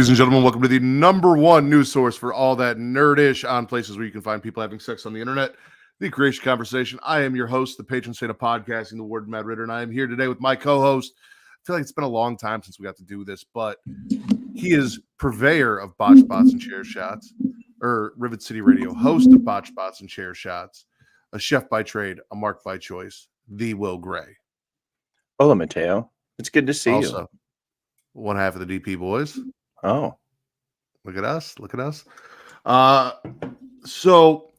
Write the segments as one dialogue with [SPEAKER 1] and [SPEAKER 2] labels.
[SPEAKER 1] Ladies and gentlemen, welcome to the number one news source for all that nerdish on places where you can find people having sex on the internet, the Creatia Conversation. I am your host, the patron saint of podcasting, the Word Mad Ritter, and I am here today with my co-host. I feel like it's been a long time since we got to do this, but he is purveyor of botch bots and chair shots, or Rivet City Radio, host of botch bots and chair shots, a chef by trade, a mark by choice, the Will Gray.
[SPEAKER 2] Hola, Mateo. It's good to see
[SPEAKER 1] Also,
[SPEAKER 2] you.
[SPEAKER 1] one half of the DP boys.
[SPEAKER 2] Oh,
[SPEAKER 1] look at us. Look at us. So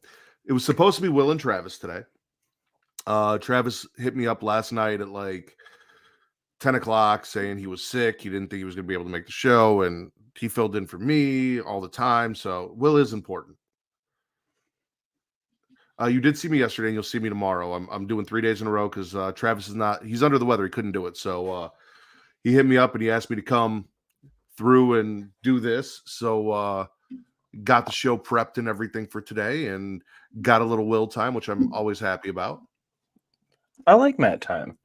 [SPEAKER 1] it was supposed to be Will and Travis today. Travis hit me up last night at like 10 o'clock saying he was sick. He didn't think he was going to be able to make the show, and he filled in for me all the time. So Will is important. You did see me yesterday, and you'll see me tomorrow. I'm doing 3 days in a row because Travis is not. He's under the weather. He couldn't do it. So he hit me up and he asked me to come through and do this. So got the show prepped and everything for today, and got a little Will time, which I'm always happy about.
[SPEAKER 2] I like Matt time.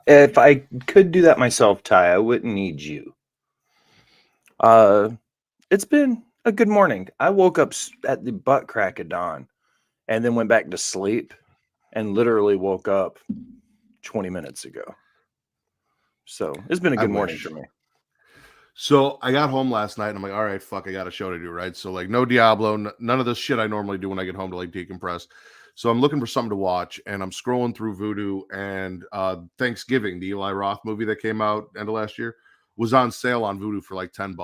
[SPEAKER 2] If I could do that myself, Ty, I wouldn't need you. It's been a good morning. I woke up at the butt crack of dawn and then went back to sleep and literally woke up 20 minutes ago. So it's been a good morning for me.
[SPEAKER 1] So I got home last night and I'm like, all right, fuck, I got a show to do, right? So like no Diablo, none of the shit I normally do when I get home to like decompress. So I'm looking for something to watch, and I'm scrolling through Vudu, and Thanksgiving, the Eli Roth movie that came out end of last year, was on sale on Vudu for like $10.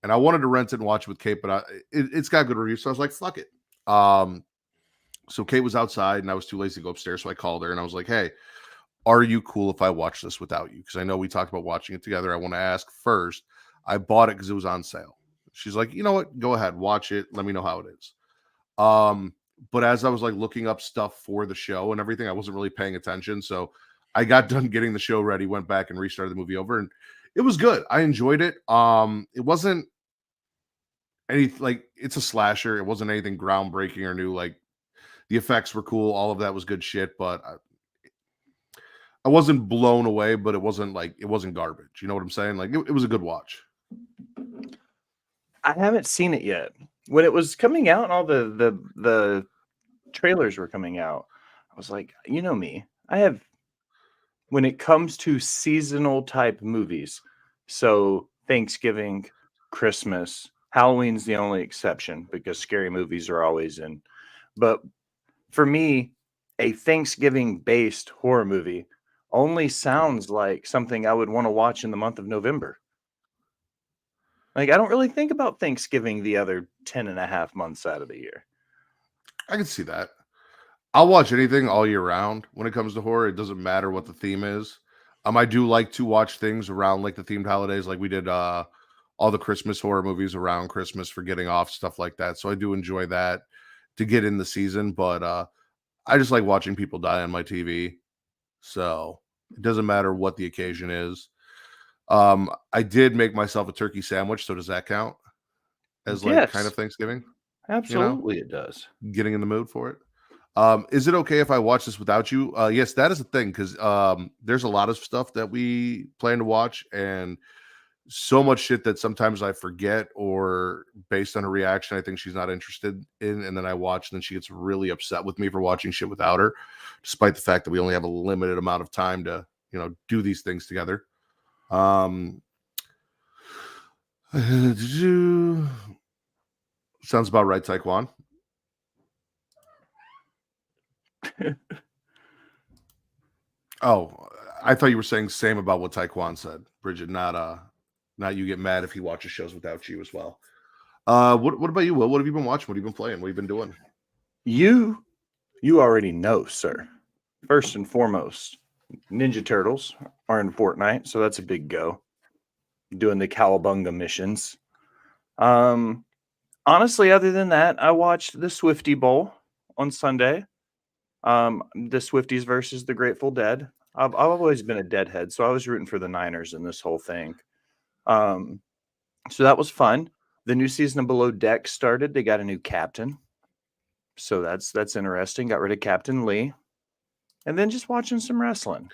[SPEAKER 1] And I wanted to rent it and watch it with Kate, but it's got good reviews. So I was like, fuck it. So Kate was outside and I was too lazy to go upstairs. So I called her and I was like, hey, are you cool if I watch this without you? Because I know we talked about watching it together. I want to ask first. I bought it because it was on sale. She's like, you know what? Go ahead, watch it. Let me know how it is. But as I was like looking up stuff for the show and everything, I wasn't really paying attention. So I got done getting the show ready, went back and restarted the movie over, and it was good. I enjoyed it. It wasn't it's a slasher. It wasn't anything groundbreaking or new. Like the effects were cool. All of that was good shit, but I wasn't blown away, but it wasn't garbage. You know what I'm saying? Like it was a good watch.
[SPEAKER 2] I haven't seen it yet. When it was coming out and all the trailers were coming out, I was like, you know me, when it comes to seasonal type movies, so Thanksgiving, Christmas, Halloween's the only exception because scary movies are always in. But for me, a Thanksgiving-based horror movie only sounds like something I would want to watch in the month of November. Like, I don't really think about Thanksgiving the other 10 and a half months out of the year.
[SPEAKER 1] I can see that. I'll watch anything all year round when it comes to horror. It doesn't matter what the theme is. I do like to watch things around like the themed holidays, like we did all the Christmas horror movies around Christmas for getting off, stuff like that. So I do enjoy that to get in the season, but I just like watching people die on my TV. So it doesn't matter what the occasion is. I did make myself a turkey sandwich, so does that count as like kind of Thanksgiving?
[SPEAKER 2] Absolutely, you know? It does.
[SPEAKER 1] Getting in the mood for it. Is it okay if I watch this without you? Yes, that is a thing, because there's a lot of stuff that we plan to watch, and so much shit that sometimes I forget, or based on her reaction, I think she's not interested in, and then I watch, and then she gets really upset with me for watching shit without her, despite the fact that we only have a limited amount of time to, do these things together. Sounds about right, Taekwon. Oh, I thought you were saying same about what Taekwon said, Bridget. Not you get mad if he watches shows without you as well. What about you, Will? What have you been watching? What have you been playing? What have you been doing?
[SPEAKER 2] You already know, sir. First and foremost, Ninja Turtles are in Fortnite, so that's a big go. Doing the Cowabunga missions. Honestly, other than that, I watched the Swiftie Bowl on Sunday. The Swifties versus the Grateful Dead. I've always been a Deadhead, so I was rooting for the Niners in this whole thing. So that was fun. The new season of Below Deck started. They got a new captain, so that's interesting. Got rid of Captain Lee, and then just watching some wrestling.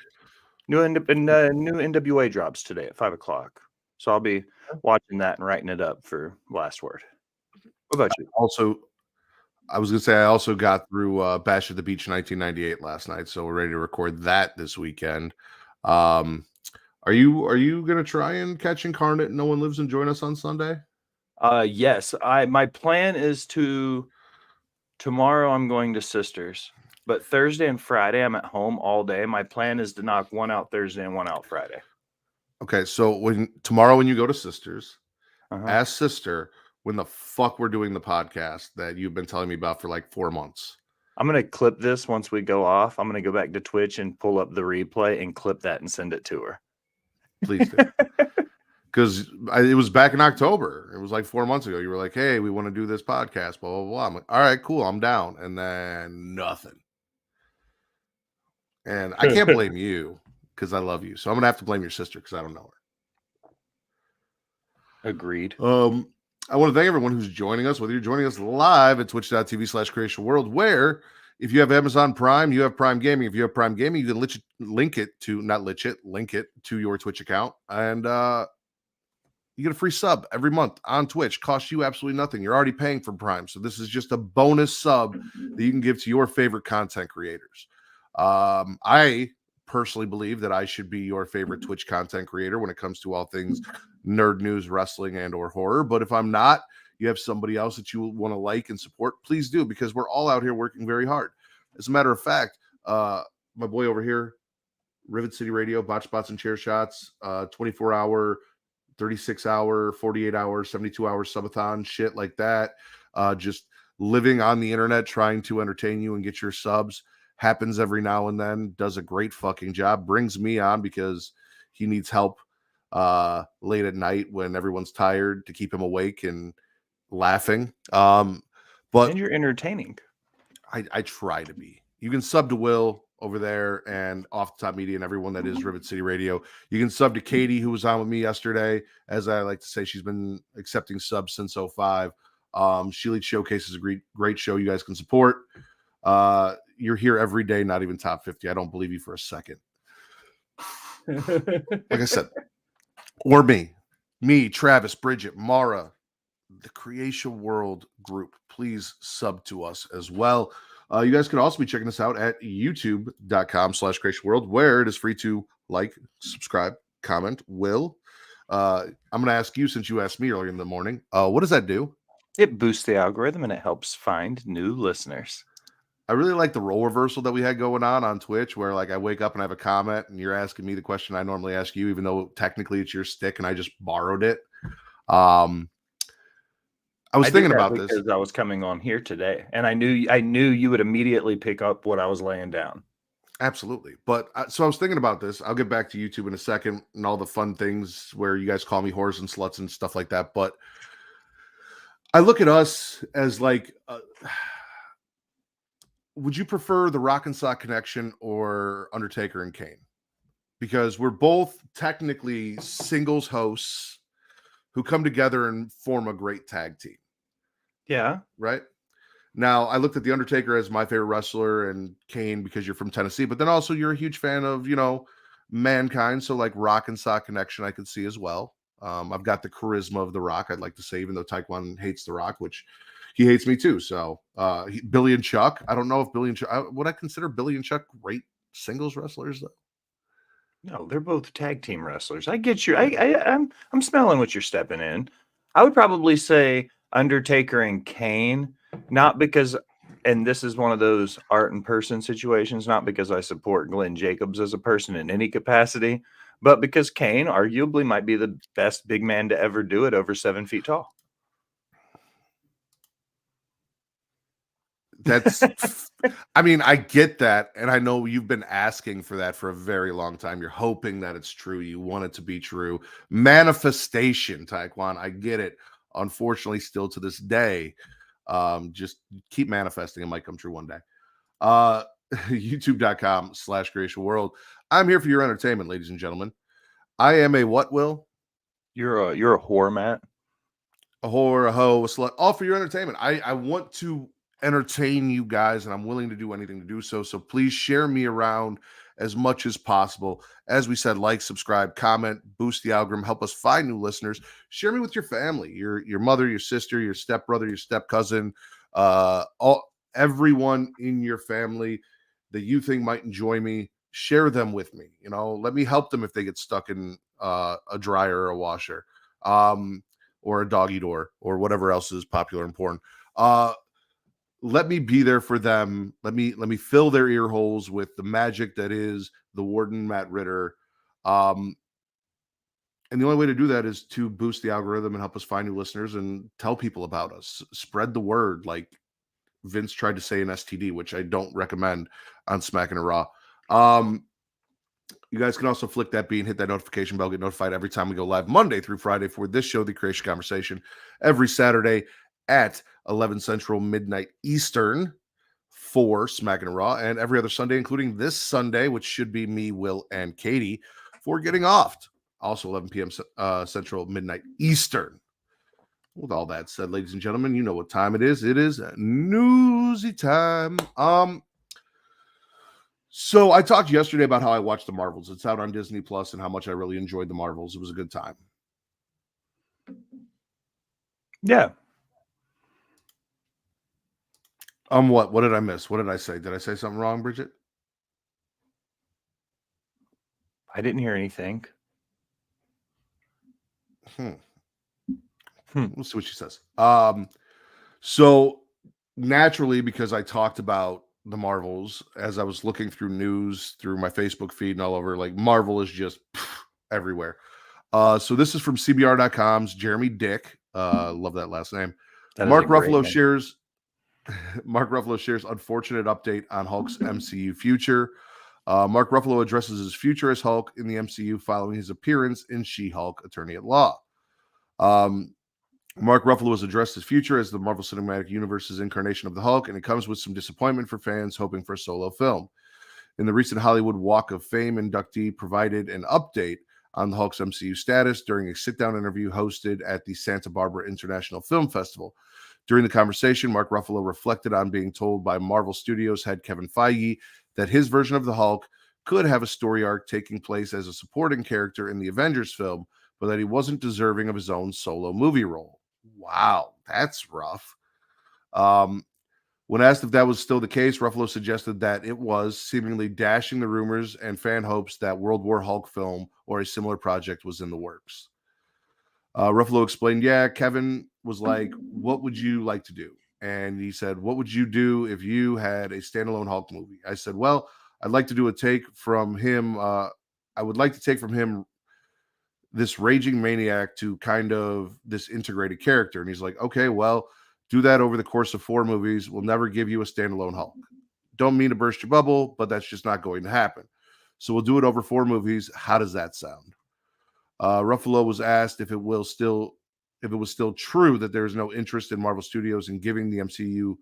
[SPEAKER 2] New NWA drops today at 5 o'clock, so I'll be watching that and writing it up for Last Word. What about you?
[SPEAKER 1] Also, I was gonna say I also got through Bash at the Beach 1998 last night, so we're ready to record that this weekend. Are you gonna try and catch Incarnate and No One Lives and join us on Sunday?
[SPEAKER 2] Yes, my plan is tomorrow I'm going to Sisters, but Thursday and Friday I'm at home all day. My plan is to knock one out Thursday and one out Friday.
[SPEAKER 1] Okay, so tomorrow when you go to Sisters,
[SPEAKER 2] Uh-huh.
[SPEAKER 1] ask Sister when the fuck we're doing the podcast that you've been telling me about for like 4 months.
[SPEAKER 2] I'm gonna clip this once we go off. I'm gonna go back to Twitch and pull up the replay and clip that and send it to her.
[SPEAKER 1] Please do. Because it was back in October. It was like 4 months ago. You were like, hey, we want to do this podcast, blah, blah, blah. I'm like, all right, cool, I'm down. And then nothing. And I can't blame you because I love you. So I'm going to have to blame your sister because I don't know her.
[SPEAKER 2] Agreed.
[SPEAKER 1] I want to thank everyone who's joining us, whether you're joining us live at twitch.tv/Creatia World, where if you have Amazon Prime, you have Prime Gaming. If you have Prime Gaming, you can link it to your Twitch account. And you get a free sub every month on Twitch. Costs you absolutely nothing. You're already paying for Prime. So this is just a bonus sub that you can give to your favorite content creators. I personally believe that I should be your favorite Twitch content creator when it comes to all things nerd news, wrestling, and or horror. But if I'm not, you have somebody else that you want to like and support, please do, because we're all out here working very hard. As a matter of fact, my boy over here, Rivet City Radio, Botch Spots and Chair Shots, 24-hour, 36-hour, 48-hour, 72-hour subathon, shit like that. Just living on the internet, trying to entertain you and get your subs. Happens every now and then, does a great fucking job, brings me on because he needs help late at night when everyone's tired to keep him awake and laughing. But
[SPEAKER 2] and you're entertaining.
[SPEAKER 1] I try to be. You can sub to Will over there and Off the Top Media and everyone that is Rivet City Radio. You can sub to Katie, who was on with me yesterday. As I like to say, she's been accepting subs since 05. She Leads Showcase is a great show you guys can support. You're here every day, not even top 50. I don't believe you for a second. Like I said, or me, Travis, Bridget, Mara, the Creatia World group. Please sub to us as well. You guys can also be checking us out at youtube.com/Creatia World, where it is free to like, subscribe, comment. Will, I'm going to ask you, since you asked me earlier in the morning, what does that do?
[SPEAKER 2] It boosts the algorithm and it helps find new listeners.
[SPEAKER 1] I really like the role reversal that we had going on Twitch, where like I wake up and I have a comment and you're asking me the question I normally ask you, even though technically it's your stick and I just borrowed it. I was thinking about this
[SPEAKER 2] because I was coming on here today, and I knew you would immediately pick up what I was laying down.
[SPEAKER 1] Absolutely. But so I was thinking about this. I'll get back to YouTube in a second and all the fun things where you guys call me whores and sluts and stuff like that. But I look at us as like, would you prefer the Rock and Sock Connection or Undertaker and Kane? Because we're both technically singles hosts who come together and form a great tag team.
[SPEAKER 2] Yeah.
[SPEAKER 1] Right? Now, I looked at The Undertaker as my favorite wrestler and Kane because you're from Tennessee, but then also you're a huge fan of, Mankind. So like Rock and Sock Connection, I could see as well. I've got the charisma of The Rock, I'd like to say, even though Taekwon hates The Rock, which he hates me too. So Billy and Chuck, I don't know if Billy and Chuck, would I consider Billy and Chuck great singles wrestlers though?
[SPEAKER 2] No, they're both tag team wrestlers. I get you. I'm smelling what you're stepping in. I would probably say Undertaker and Kane, not because, and this is one of those art and person situations, not because I support Glenn Jacobs as a person in any capacity, but because Kane arguably might be the best big man to ever do it over 7 feet tall.
[SPEAKER 1] That's, I mean, I get that. And I know you've been asking for that for a very long time. You're hoping that it's true. You want it to be true. Manifestation, Taekwon. I get it. Unfortunately, still to this day, just keep manifesting. It might come true one day. YouTube.com/Creatia World. I'm here for your entertainment, ladies and gentlemen. I am a what, Will?
[SPEAKER 2] You're a whore, Matt.
[SPEAKER 1] A whore, a hoe, a slut, all for your entertainment. I want to entertain you guys, and I'm willing to do anything to do so. So please share me around as much as possible. As we said, like, subscribe, comment, boost the algorithm, help us find new listeners. Share me with your family, your mother, your sister, your stepbrother, your step cousin, everyone in your family that you think might enjoy me. Share them with me. Let me help them if they get stuck in a dryer or a washer, or a doggy door, or whatever else is popular and important. Let me be there for them. Let me fill their ear holes with the magic that is the Warden Matt Ritter. And the only way to do that is to boost the algorithm and help us find new listeners and tell people about us. Spread the word, like Vince tried to say in STD, which I don't recommend on Smacking and Raw. You guys can also flick that bean, hit that notification bell, get notified every time we go live Monday through Friday for this show, the Creatia Conversation, every Saturday at 11 Central, midnight Eastern for Smacking and Raw, and every other Sunday, including this Sunday, which should be me, Will, and Katie, for Getting Offed. Also 11 p.m. Central, midnight Eastern. With all that said, ladies and gentlemen, you know what time it is. It is newsy time. So I talked yesterday about how I watched the Marvels. It's out on Disney Plus and how much I really enjoyed the Marvels. It was a good time.
[SPEAKER 2] Yeah.
[SPEAKER 1] What did I miss? What did I say? Did I say something wrong, Bridget?
[SPEAKER 2] I didn't hear anything.
[SPEAKER 1] We'll see what she says. So naturally, because I talked about the Marvels as I was looking through news through my Facebook feed and all over, like Marvel is just everywhere. So this is from CBR.com's Jeremy Dick. Love that last name. Mark Ruffalo shares unfortunate update on Hulk's MCU future. Mark Ruffalo addresses his future as Hulk in the MCU following his appearance in She-Hulk: Attorney at Law. Mark Ruffalo has addressed his future as the Marvel Cinematic Universe's incarnation of the Hulk, and it comes with some disappointment for fans hoping for a solo film. In the recent Hollywood Walk of Fame, inductee provided an update on the Hulk's MCU status during a sit-down interview hosted at the Santa Barbara International Film Festival. During the conversation, Mark Ruffalo reflected on being told by Marvel Studios head Kevin Feige that his version of the Hulk could have a story arc taking place as a supporting character in the Avengers film, but that he wasn't deserving of his own solo movie role. Wow, that's rough. When asked if that was still the case, Ruffalo suggested that it was, seemingly dashing the rumors and fan hopes that World War Hulk film or a similar project was in the works. Ruffalo explained, yeah, Kevin was like, what would you like to do? And he said, what would you do if you had a standalone Hulk movie? I said, well, I'd like to do a take from him. I would like to take from him this raging maniac to kind of this integrated character. And he's like, okay, well, do that over the course of 4 movies. We'll never give you a standalone Hulk. Don't mean to burst your bubble, but that's just not going to happen. So we'll do it over 4 movies. How does that sound? Ruffalo was asked if it was still true that there is no interest in Marvel Studios in giving the MCU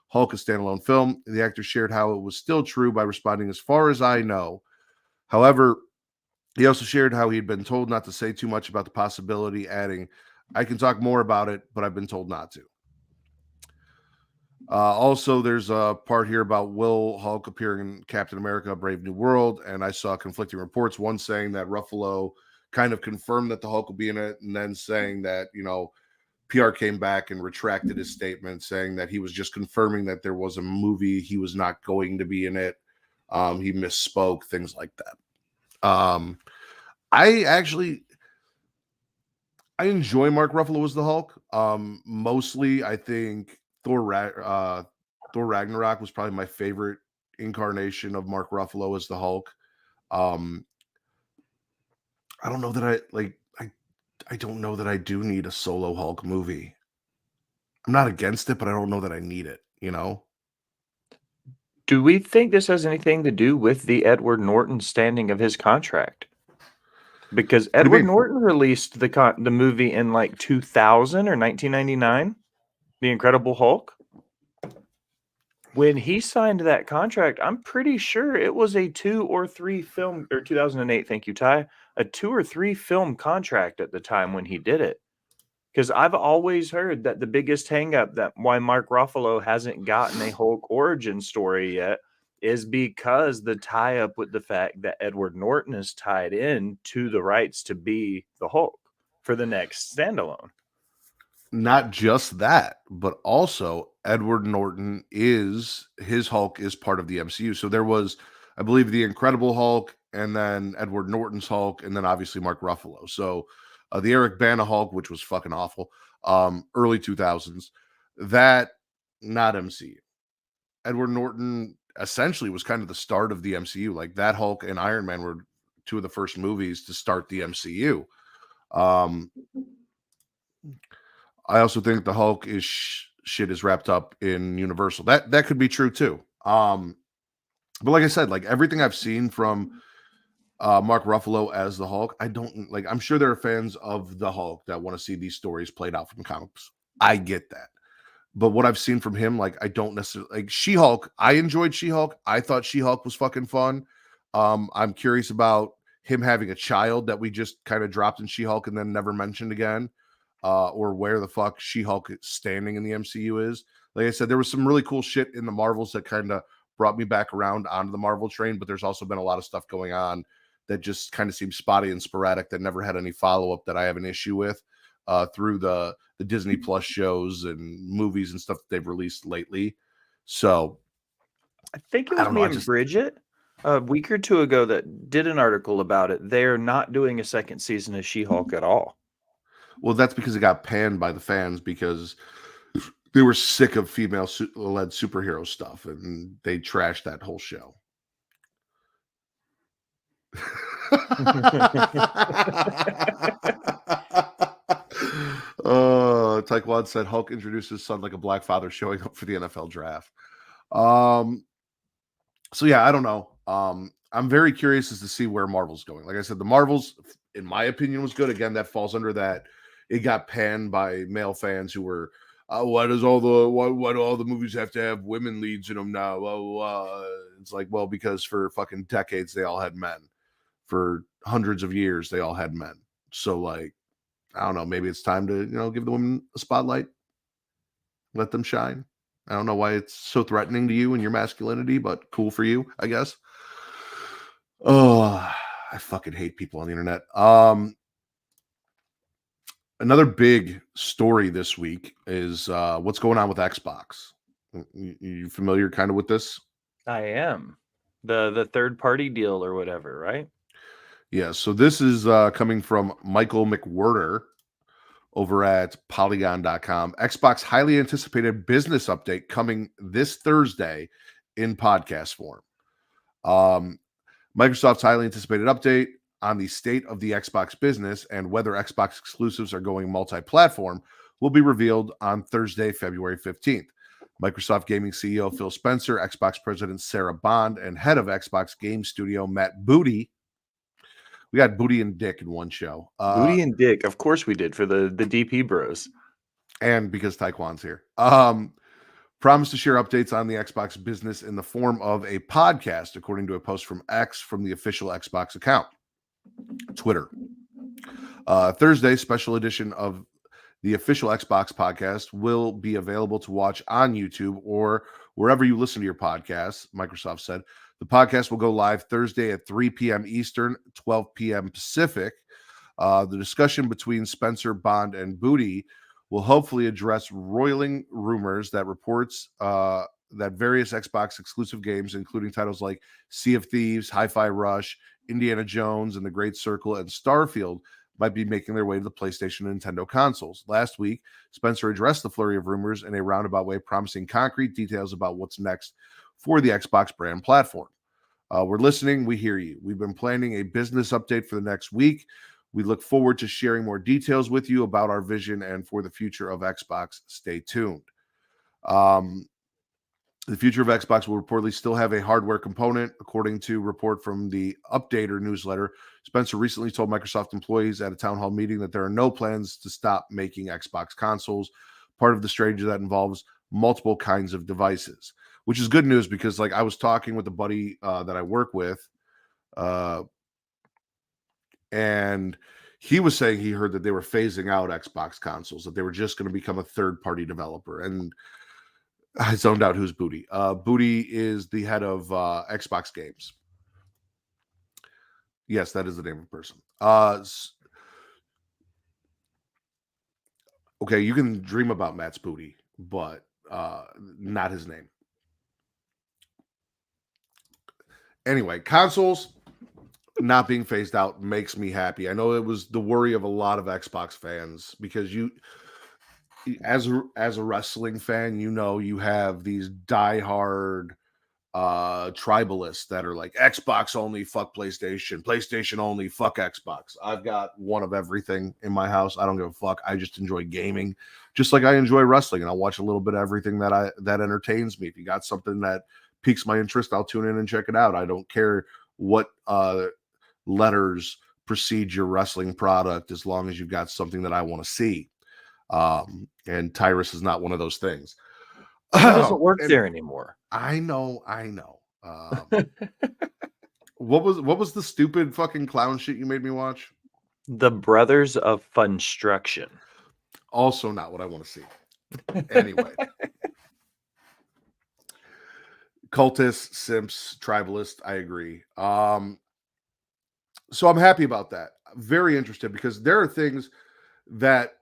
[SPEAKER 1] Hulk a standalone film. The actor shared how it was still true by responding, as far as I know. However, he also shared how he had been told not to say too much about the possibility, adding, I can talk more about it, but I've been told not to. Also, there's a part here about will Hulk appearing in Captain America: Brave New World, and I saw conflicting reports, one saying that Ruffalo kind of confirmed that the Hulk will be in it, and then saying that, PR came back and retracted his statement, saying that he was just confirming that there was a movie, he was not going to be in it. He misspoke, things like that. I enjoy Mark Ruffalo as the Hulk. Mostly, I think Thor Ragnarok was probably my favorite incarnation of Mark Ruffalo as the Hulk. I don't know that I don't know that I do need a solo Hulk movie. I'm not against it, but I don't know that I need it,
[SPEAKER 2] Do we think this has anything to do with the Edward Norton standing of his contract? Because Edward Norton released the movie in like 2000 or 1999, The Incredible Hulk. When he signed that contract, I'm pretty sure it was a 2 or 3 film, or 2008, thank you, Ty, a 2 or 3 film contract at the time when he did it. Because I've always heard that the biggest hang up that why Mark Ruffalo hasn't gotten a Hulk origin story yet is because the tie up with the fact that Edward Norton is tied in to the rights to be the Hulk for the next standalone.
[SPEAKER 1] Not just that, but also Edward Norton is his Hulk is part of the MCU. So there was, I believe, the Incredible Hulk, and then Edward Norton's Hulk, and then obviously Mark Ruffalo. So the Eric Bana Hulk, which was fucking awful, early 2000s, that not MCU. Edward Norton essentially was kind of the start of the MCU. Like that Hulk and Iron Man were two of the first movies to start the MCU. Um, I also think the Hulk is shit is wrapped up in Universal. That could be true too. But like I said, like everything I've seen from Mark Ruffalo as the Hulk, I don't like. I'm sure there are fans of the Hulk that want to see these stories played out from comics. I get that. But what I've seen from him, like I don't necessarily like She-Hulk. I enjoyed She-Hulk. I thought She-Hulk was fucking fun. I'm curious about him having a child that we just kind of dropped in She-Hulk and then never mentioned again, or where the fuck She-Hulk standing in the MCU is. Like I said, there was some really cool shit in the Marvels that kind of brought me back around onto the Marvel train, but there's also been a lot of stuff going on that just kind of seems spotty and sporadic that never had any follow-up that I have an issue with through the Disney Plus shows and movies and stuff that they've released lately. So
[SPEAKER 2] I think it
[SPEAKER 1] I
[SPEAKER 2] was
[SPEAKER 1] don't know.
[SPEAKER 2] me
[SPEAKER 1] I
[SPEAKER 2] and
[SPEAKER 1] just
[SPEAKER 2] Bridget a week or two ago that did an article about it. They're not doing a second season of She-Hulk at all.
[SPEAKER 1] well, that's because it got panned by the fans because they were sick of female-led superhero stuff and they trashed that whole show. Taekwon said Hulk introduced his son like a black father showing up for the NFL draft. So yeah, I don't know. I'm very curious as to see where Marvel's going. Like I said, the Marvels, in my opinion, was good. Again, that falls under that. It got panned by male fans who were, why do all the movies have to have women leads in them now? It's like, well, because for fucking decades they all had men. For hundreds of years they all had men. So like, I don't know. Maybe it's time to give the women a spotlight, let them shine. I don't know why it's so threatening to you and your masculinity, but cool for you, I guess. Oh, I fucking hate people on the internet. Another big story this week is what's going on with Xbox. You familiar kind of with this?
[SPEAKER 2] I am. The third party deal or whatever, right?
[SPEAKER 1] Yeah, so this is coming from Michael McWhirter over at Polygon.com. Xbox highly anticipated business update coming this Thursday in podcast form. Microsoft's highly anticipated update on the state of the Xbox business and whether Xbox exclusives are going multi-platform will be revealed on Thursday, February 15th. Microsoft Gaming CEO Phil Spencer, Xbox President Sarah Bond, and head of Xbox Game Studio Matt Booty. We got Booty and Dick in one show.
[SPEAKER 2] Booty and Dick, of course we did for the DP Bros.
[SPEAKER 1] And because Taekwon's here. Promised to share updates on the Xbox business in the form of a podcast, according to a post from X from the official Xbox account, Twitter. Thursday, special edition of the official Xbox podcast will be available to watch on YouTube or wherever you listen to your podcasts, Microsoft said. The podcast will go live Thursday at 3 p.m. Eastern, 12 p.m. Pacific. The discussion between Spencer, Bond, and Booty will hopefully address roiling rumors that reports that various Xbox exclusive games, including titles like Sea of Thieves, Hi-Fi Rush, Indiana Jones and the Great Circle, and Starfield, might be making their way to the PlayStation and Nintendo consoles. Last week, Spencer addressed the flurry of rumors in a roundabout way, promising concrete details about what's next for the Xbox brand platform. We're listening. We hear you. We've been planning a business update for the next week. We look forward to sharing more details with you about our vision and for the future of Xbox. Stay tuned. The future of Xbox will reportedly still have a hardware component, according to report from the Updater newsletter. Spencer recently told Microsoft employees at a town hall meeting that there are no plans to stop making Xbox consoles, part of the strategy that involves multiple kinds of devices, which is good news because, like, I was talking with a buddy that I work with, and he was saying he heard that they were phasing out Xbox consoles, that they were just going to become a third-party developer. And I zoned out. Who's Booty? Booty is the head of Xbox games. Yes, that is the name of the person. Okay, you can dream about Matt's booty, but not his name. Anyway, consoles not being phased out makes me happy. I know it was the worry of a lot of Xbox fans because as a wrestling fan, you have these diehard tribalists that are like Xbox only, fuck PlayStation only, fuck Xbox. I've got one of everything in my house. I don't give a fuck. I just enjoy gaming just like I enjoy wrestling, and I'll watch a little bit of everything that entertains me. If you got something that piques my interest, I'll tune in and check it out. I don't care what letters precede your wrestling product as long as you've got something that I want to see. And Tyrus is not one of those things.
[SPEAKER 2] It doesn't work there anymore.
[SPEAKER 1] I know. What was the stupid fucking clown shit you made me watch?
[SPEAKER 2] The Brothers of Funstruction.
[SPEAKER 1] Also not what I want to see. Anyway. Cultists, simps, tribalists, I agree. So I'm happy about that. Very interested because there are things that,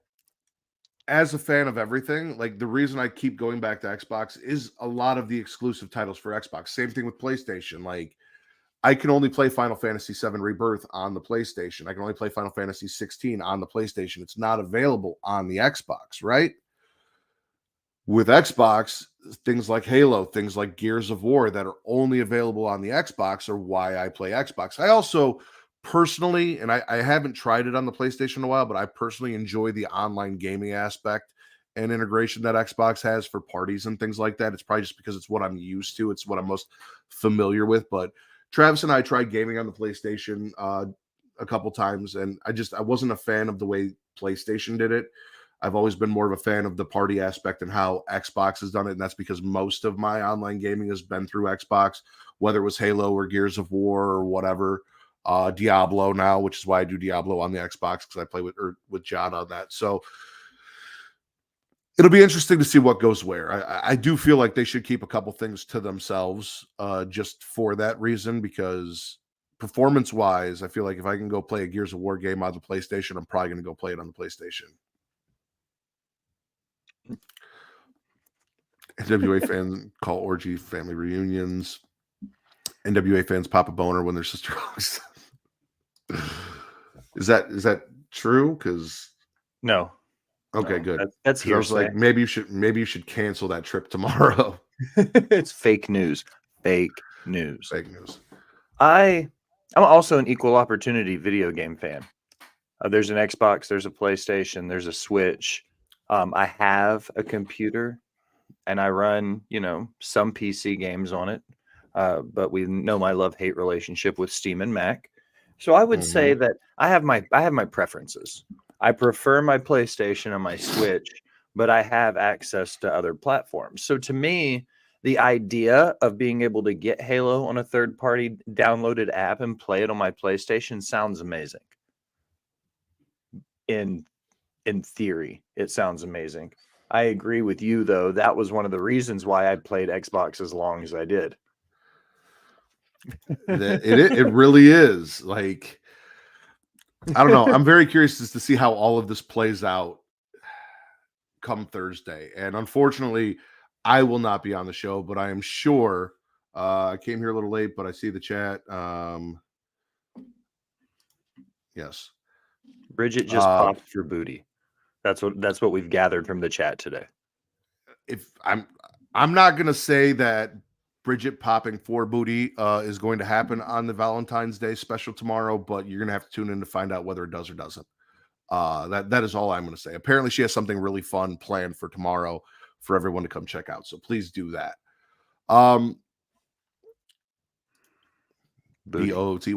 [SPEAKER 1] as a fan of everything, like the reason I keep going back to Xbox is a lot of the exclusive titles for Xbox. Same thing with PlayStation. Like I can only play Final Fantasy VII Rebirth on the PlayStation. I can only play Final Fantasy 16 on the PlayStation. It's not available on the Xbox, right? With Xbox, things like Halo, things like Gears of War that are only available on the Xbox are why I play Xbox. I also personally, and I haven't tried it on the PlayStation in a while, but I personally enjoy the online gaming aspect and integration that Xbox has for parties and things like that. It's probably just because it's what I'm used to. It's what I'm most familiar with. But Travis and I tried gaming on the PlayStation a couple times, and I wasn't a fan of the way PlayStation did it. I've always been more of a fan of the party aspect and how Xbox has done it. And that's because most of my online gaming has been through Xbox, whether it was Halo or Gears of War or whatever. Diablo now, which is why I do Diablo on the Xbox because I play with John on that. So it'll be interesting to see what goes where. I do feel like they should keep a couple things to themselves just for that reason, because performance-wise, I feel like if I can go play a Gears of War game on the PlayStation, I'm probably going to go play it on the PlayStation. NWA fans call orgy family reunions. NWA fans pop a boner when their sister hugs. Is that true? Because
[SPEAKER 2] no.
[SPEAKER 1] Okay, good.
[SPEAKER 2] That's
[SPEAKER 1] hearsay. I was like, maybe you should cancel that trip tomorrow.
[SPEAKER 2] It's fake news. Fake news.
[SPEAKER 1] Fake news.
[SPEAKER 2] I'm also an equal opportunity video game fan. There's an Xbox, there's a PlayStation, there's a Switch. I have a computer, and I run, some PC games on it. But we know my love-hate relationship with Steam and Mac. So I would say that I have my preferences. I prefer my PlayStation and my Switch, but I have access to other platforms. So to me, the idea of being able to get Halo on a third-party downloaded app and play it on my PlayStation sounds amazing. In theory, it sounds amazing. I agree with you, though. That was one of the reasons why I played Xbox as long as I did.
[SPEAKER 1] It really is. Like, I don't know. I'm very curious as to see how all of this plays out come Thursday. And unfortunately, I will not be on the show, but I am sure I came here a little late, but I see the chat. Yes.
[SPEAKER 2] Bridget just popped your booty. That's what we've gathered from the chat today.
[SPEAKER 1] If I'm not going to say that Bridget popping for booty is going to happen on the Valentine's Day special tomorrow, but you're going to have to tune in to find out whether it does or doesn't. That is all I'm going to say. Apparently she has something really fun planned for tomorrow for everyone to come check out. So please do that. BOTY.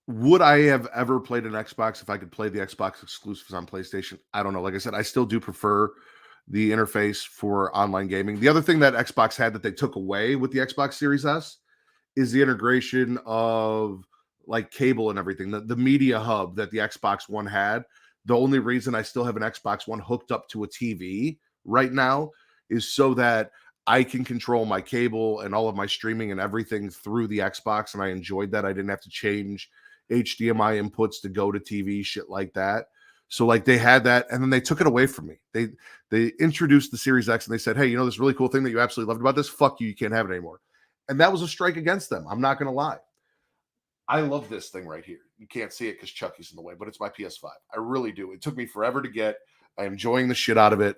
[SPEAKER 1] Would I have ever played an Xbox if I could play the Xbox exclusives on PlayStation? I don't know. Like I said, I still do prefer the interface for online gaming. The other thing that Xbox had that they took away with the Xbox Series S is the integration of like cable and everything. The media hub that the Xbox One had, the only reason I still have an Xbox One hooked up to a TV right now is so that I can control my cable and all of my streaming and everything through the Xbox. And I enjoyed that. I didn't have to change HDMI inputs to go to TV, shit like that. So like they had that, and then they took it away from me. They introduced the Series X and they said, hey, you know this really cool thing that you absolutely loved about this? Fuck you can't have it anymore. And that was a strike against them. I'm not going to lie. I love this thing right here. You can't see it because Chucky's in the way, but it's my PS5. I really do. It took me forever to get. I'm enjoying the shit out of it.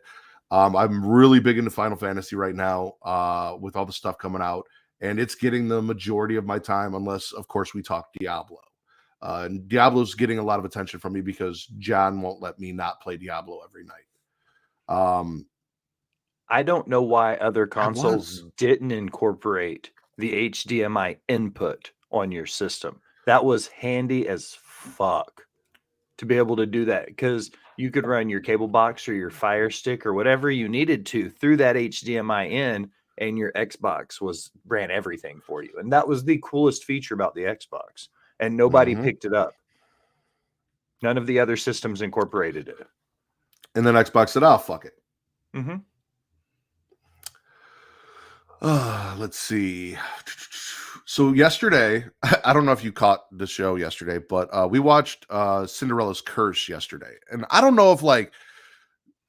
[SPEAKER 1] I'm really big into Final Fantasy right now with all the stuff coming out, and it's getting the majority of my time, unless, of course, we talk Diablo. And Diablo's getting a lot of attention from me because John won't let me not play Diablo every night.
[SPEAKER 2] I don't know why other consoles didn't incorporate the HDMI input on your system. That was handy as fuck to be able to do that, because you could run your cable box or your Fire Stick or whatever you needed to through that HDMI in, and your Xbox ran everything for you. And that was the coolest feature about the Xbox. And nobody picked it up. None of the other systems incorporated it.
[SPEAKER 1] And then Xbox said, oh, fuck it. Let's see. So yesterday, I don't know if you caught the show yesterday, but we watched Cinderella's Curse yesterday. And I don't know if like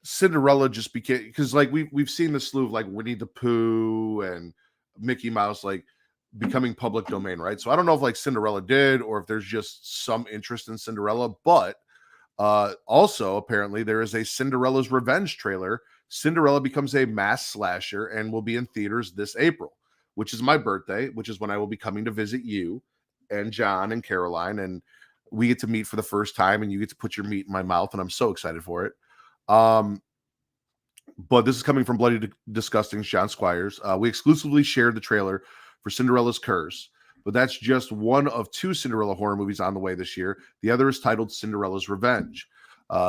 [SPEAKER 1] Cinderella just became, because like we've seen the slew of like Winnie the Pooh and Mickey Mouse like becoming public domain, right? So I don't know if like Cinderella did, or if there's just some interest in Cinderella, but also apparently there is a Cinderella's Revenge trailer. Cinderella becomes a mass slasher and will be in theaters this April, which is my birthday, which is when I will be coming to visit you and John and Caroline, and we get to meet for the first time, and you get to put your meat in my mouth, and I'm so excited for it. But this is coming from Bloody Disgusting John Squires. We exclusively shared the trailer for Cinderella's Curse, but that's just one of 2 Cinderella horror movies on the way this year. The other is titled Cinderella's Revenge.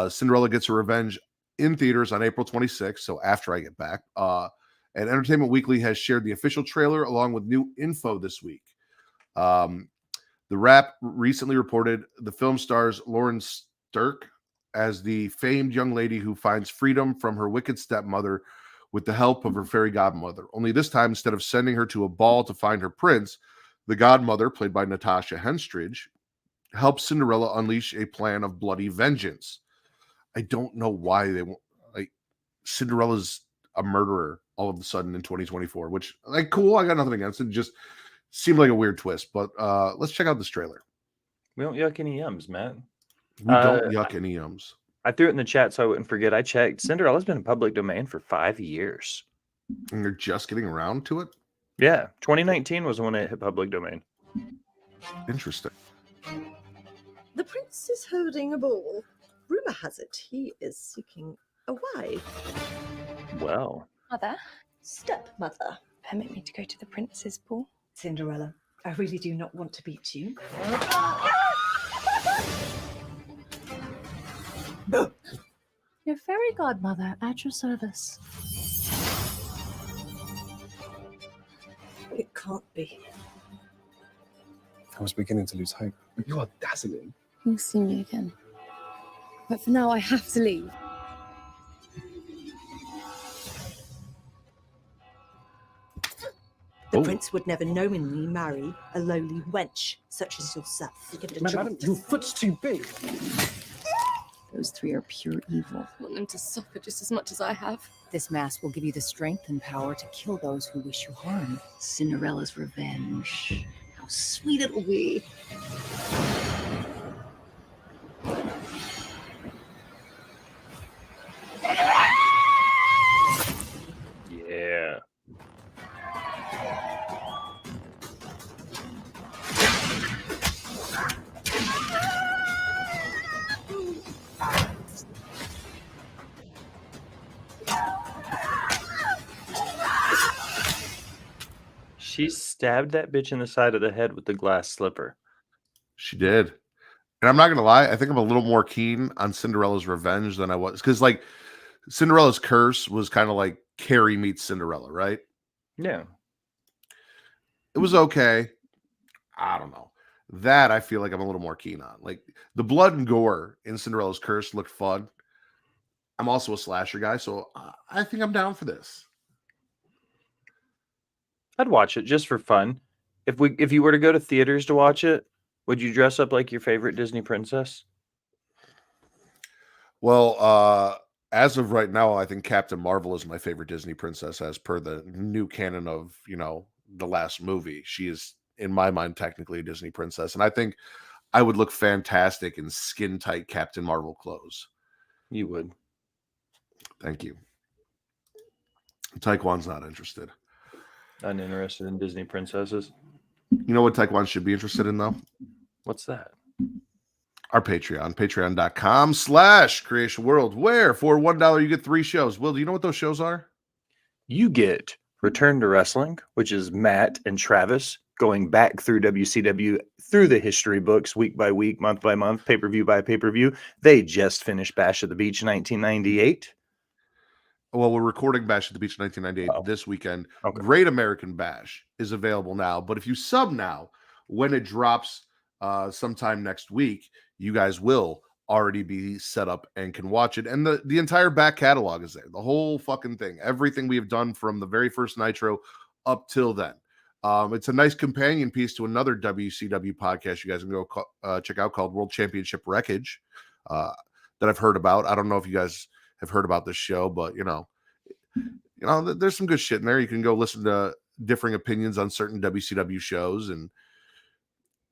[SPEAKER 1] Cinderella gets her revenge in theaters on April 26th, so after I get back. And Entertainment Weekly has shared the official trailer along with new info this week. The Wrap recently reported the film stars Lauren Stirk as the famed young lady who finds freedom from her wicked stepmother with the help of her fairy godmother. Only this time, instead of sending her to a ball to find her prince, the godmother, played by Natasha Henstridge, helps Cinderella unleash a plan of bloody vengeance. I don't know why they won't, like, Cinderella's a murderer all of a sudden in 2024, which, like, cool, I got nothing against it. Just seemed like a weird twist, but let's check out this trailer.
[SPEAKER 2] We don't yuck any yums, Matt.
[SPEAKER 1] We don't yuck any yums.
[SPEAKER 2] I threw it in the chat so I wouldn't forget. I checked. Cinderella's been in public domain for 5 years.
[SPEAKER 1] And they're just getting around to it?
[SPEAKER 2] Yeah. 2019 was when it hit public domain.
[SPEAKER 1] Interesting.
[SPEAKER 3] The prince is holding a ball. Rumor has it he is seeking a wife.
[SPEAKER 2] Well.
[SPEAKER 4] Mother,
[SPEAKER 3] Stepmother.
[SPEAKER 4] permit me to go to the prince's ball.
[SPEAKER 3] Cinderella, I really do not want to beat you.
[SPEAKER 4] Your fairy godmother at your service.
[SPEAKER 3] It can't be.
[SPEAKER 5] I was beginning to lose hope. You are dazzling.
[SPEAKER 4] You'll see me again. But for now, I have to leave.
[SPEAKER 3] The prince would never knowingly marry a lowly wench such as yourself.
[SPEAKER 5] Madam, your foot's too big.
[SPEAKER 4] Those 3 are pure evil. I want them to suffer just as much as I have. This mask will give you the strength and power to kill those who wish you harm. Cinderella's revenge. How sweet it'll be.
[SPEAKER 2] Yeah. She stabbed that bitch in the side of the head with the glass slipper.
[SPEAKER 1] She did. And I'm not going to lie, I think I'm a little more keen on Cinderella's Revenge than I was. Because, like, Cinderella's Curse was kind of like Carrie meets Cinderella, right?
[SPEAKER 2] Yeah.
[SPEAKER 1] It was okay. I don't know. That I feel like I'm a little more keen on. Like the blood and gore in Cinderella's Curse looked fun. I'm also a slasher guy, so I think I'm down for this.
[SPEAKER 2] I'd watch it just for fun. If you were to go to theaters to watch it, would you dress up like your favorite Disney princess?
[SPEAKER 1] Well, as of right now, I think Captain Marvel is my favorite Disney princess, as per the new canon of the last movie. She is, in my mind, technically a Disney princess, and I think I would look fantastic in skin tight Captain Marvel clothes.
[SPEAKER 2] You would.
[SPEAKER 1] Thank you. Taekwon's not interested.
[SPEAKER 2] Uninterested in Disney princesses.
[SPEAKER 1] You know what Taekwon should be interested in, though?
[SPEAKER 2] What's that?
[SPEAKER 1] Our Patreon, patreon.com/Creatia World, where for $1 you get 3 shows. Will, do you know what those shows are?
[SPEAKER 2] You get Return to Wrestling, which is Matt and Travis going back through WCW through the history books week by week, month by month, pay-per-view by pay-per-view. They just finished Bash at the Beach 1998.
[SPEAKER 1] Well, we're recording Bash at the Beach 1998
[SPEAKER 2] Oh.
[SPEAKER 1] this weekend.
[SPEAKER 2] Okay.
[SPEAKER 1] Great American Bash is available now, but if you sub now, when it drops sometime next week, you guys will already be set up and can watch it. And the entire back catalog is there. The whole fucking thing. Everything we have done from the very first Nitro up till then. It's a nice companion piece to another WCW podcast you guys can go check out called World Championship Wreckage that I've heard about. I don't know if you guys have heard about this show, but there's some good shit in there. You can go listen to differing opinions on certain WCW shows and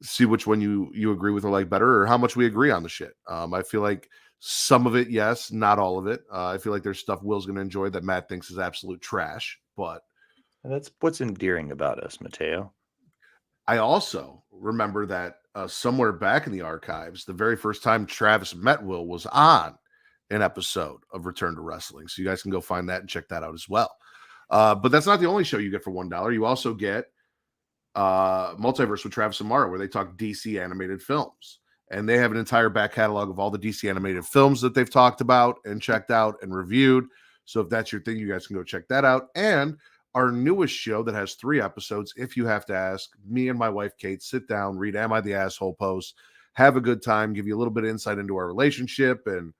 [SPEAKER 1] see which one you agree with or like better, or how much we agree on the shit. I feel like some of it, yes, not all of it. I feel like there's stuff Will's going to enjoy that Matt thinks is absolute trash, but
[SPEAKER 2] That's what's endearing about us, Mateo.
[SPEAKER 1] I also remember that somewhere back in the archives, the very first time Travis met Will was on an episode of Return to Wrestling. So you guys can go find that and check that out as well. But that's not the only show you get for $1. You also get Multiverse with Travis and Mara, where they talk DC animated films. And they have an entire back catalog of all the DC animated films that they've talked about and checked out and reviewed. So if that's your thing, you guys can go check that out. And our newest show that has 3 episodes, If You Have to Ask, me and my wife, Kate, sit down, read Am I the Asshole posts, have a good time, give you a little bit of insight into our relationship. And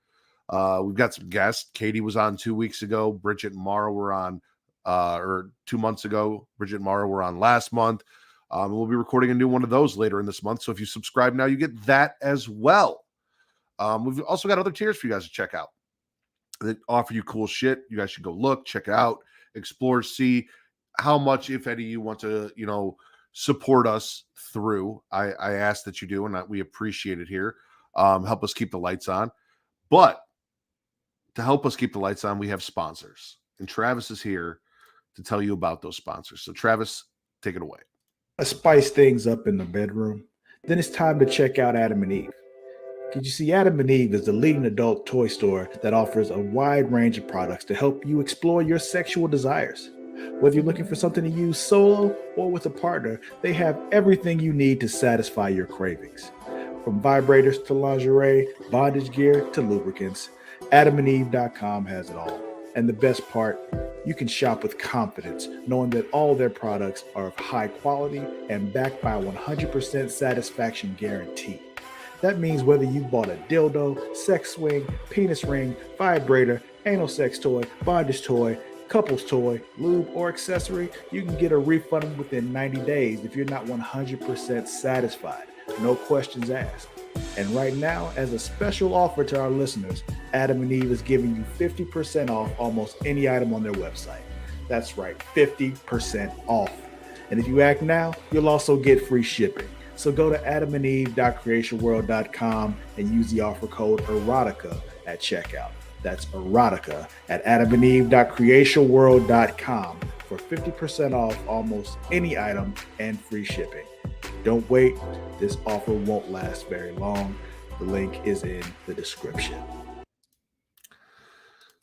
[SPEAKER 1] we've got some guests. Katie was on 2 weeks ago. Bridget and Mara were on, or 2 months ago. Bridget and Mara were on last month. We'll be recording a new one of those later in this month. So if you subscribe now, you get that as well. We've also got other tiers for you guys to check out that offer you cool shit. You guys should go look, check it out, explore, see how much, if any, you want to, support us through. I ask that you do, and we appreciate it here. Help us keep the lights on. But to help us keep the lights on, we have sponsors. And Travis is here to tell you about those sponsors. So Travis, take it away.
[SPEAKER 6] Let's spice things up in the bedroom. Then it's time to check out Adam and Eve. Did you see Adam and Eve is the leading adult toy store that offers a wide range of products to help you explore your sexual desires. Whether you're looking for something to use solo or with a partner, they have everything you need to satisfy your cravings. From vibrators to lingerie, bondage gear to lubricants, AdamandEve.com has it all. And the best part, you can shop with confidence, knowing that all their products are of high quality and backed by a 100% satisfaction guarantee. That means whether you bought a dildo, sex swing, penis ring, vibrator, anal sex toy, bondage toy, couples toy, lube, or accessory, you can get a refund within 90 days if you're not 100% satisfied. No questions asked. And right now, as a special offer to our listeners, Adam and Eve is giving you 50% off almost any item on their website. That's right, 50% off. And if you act now, you'll also get free shipping. So go to adamandeve.creatiaworld.com and use the offer code EROTICA at checkout. That's EROTICA at adamandeve.creatiaworld.com for 50% off almost any item and free shipping. Don't wait. This offer won't last very long. The link is in the description.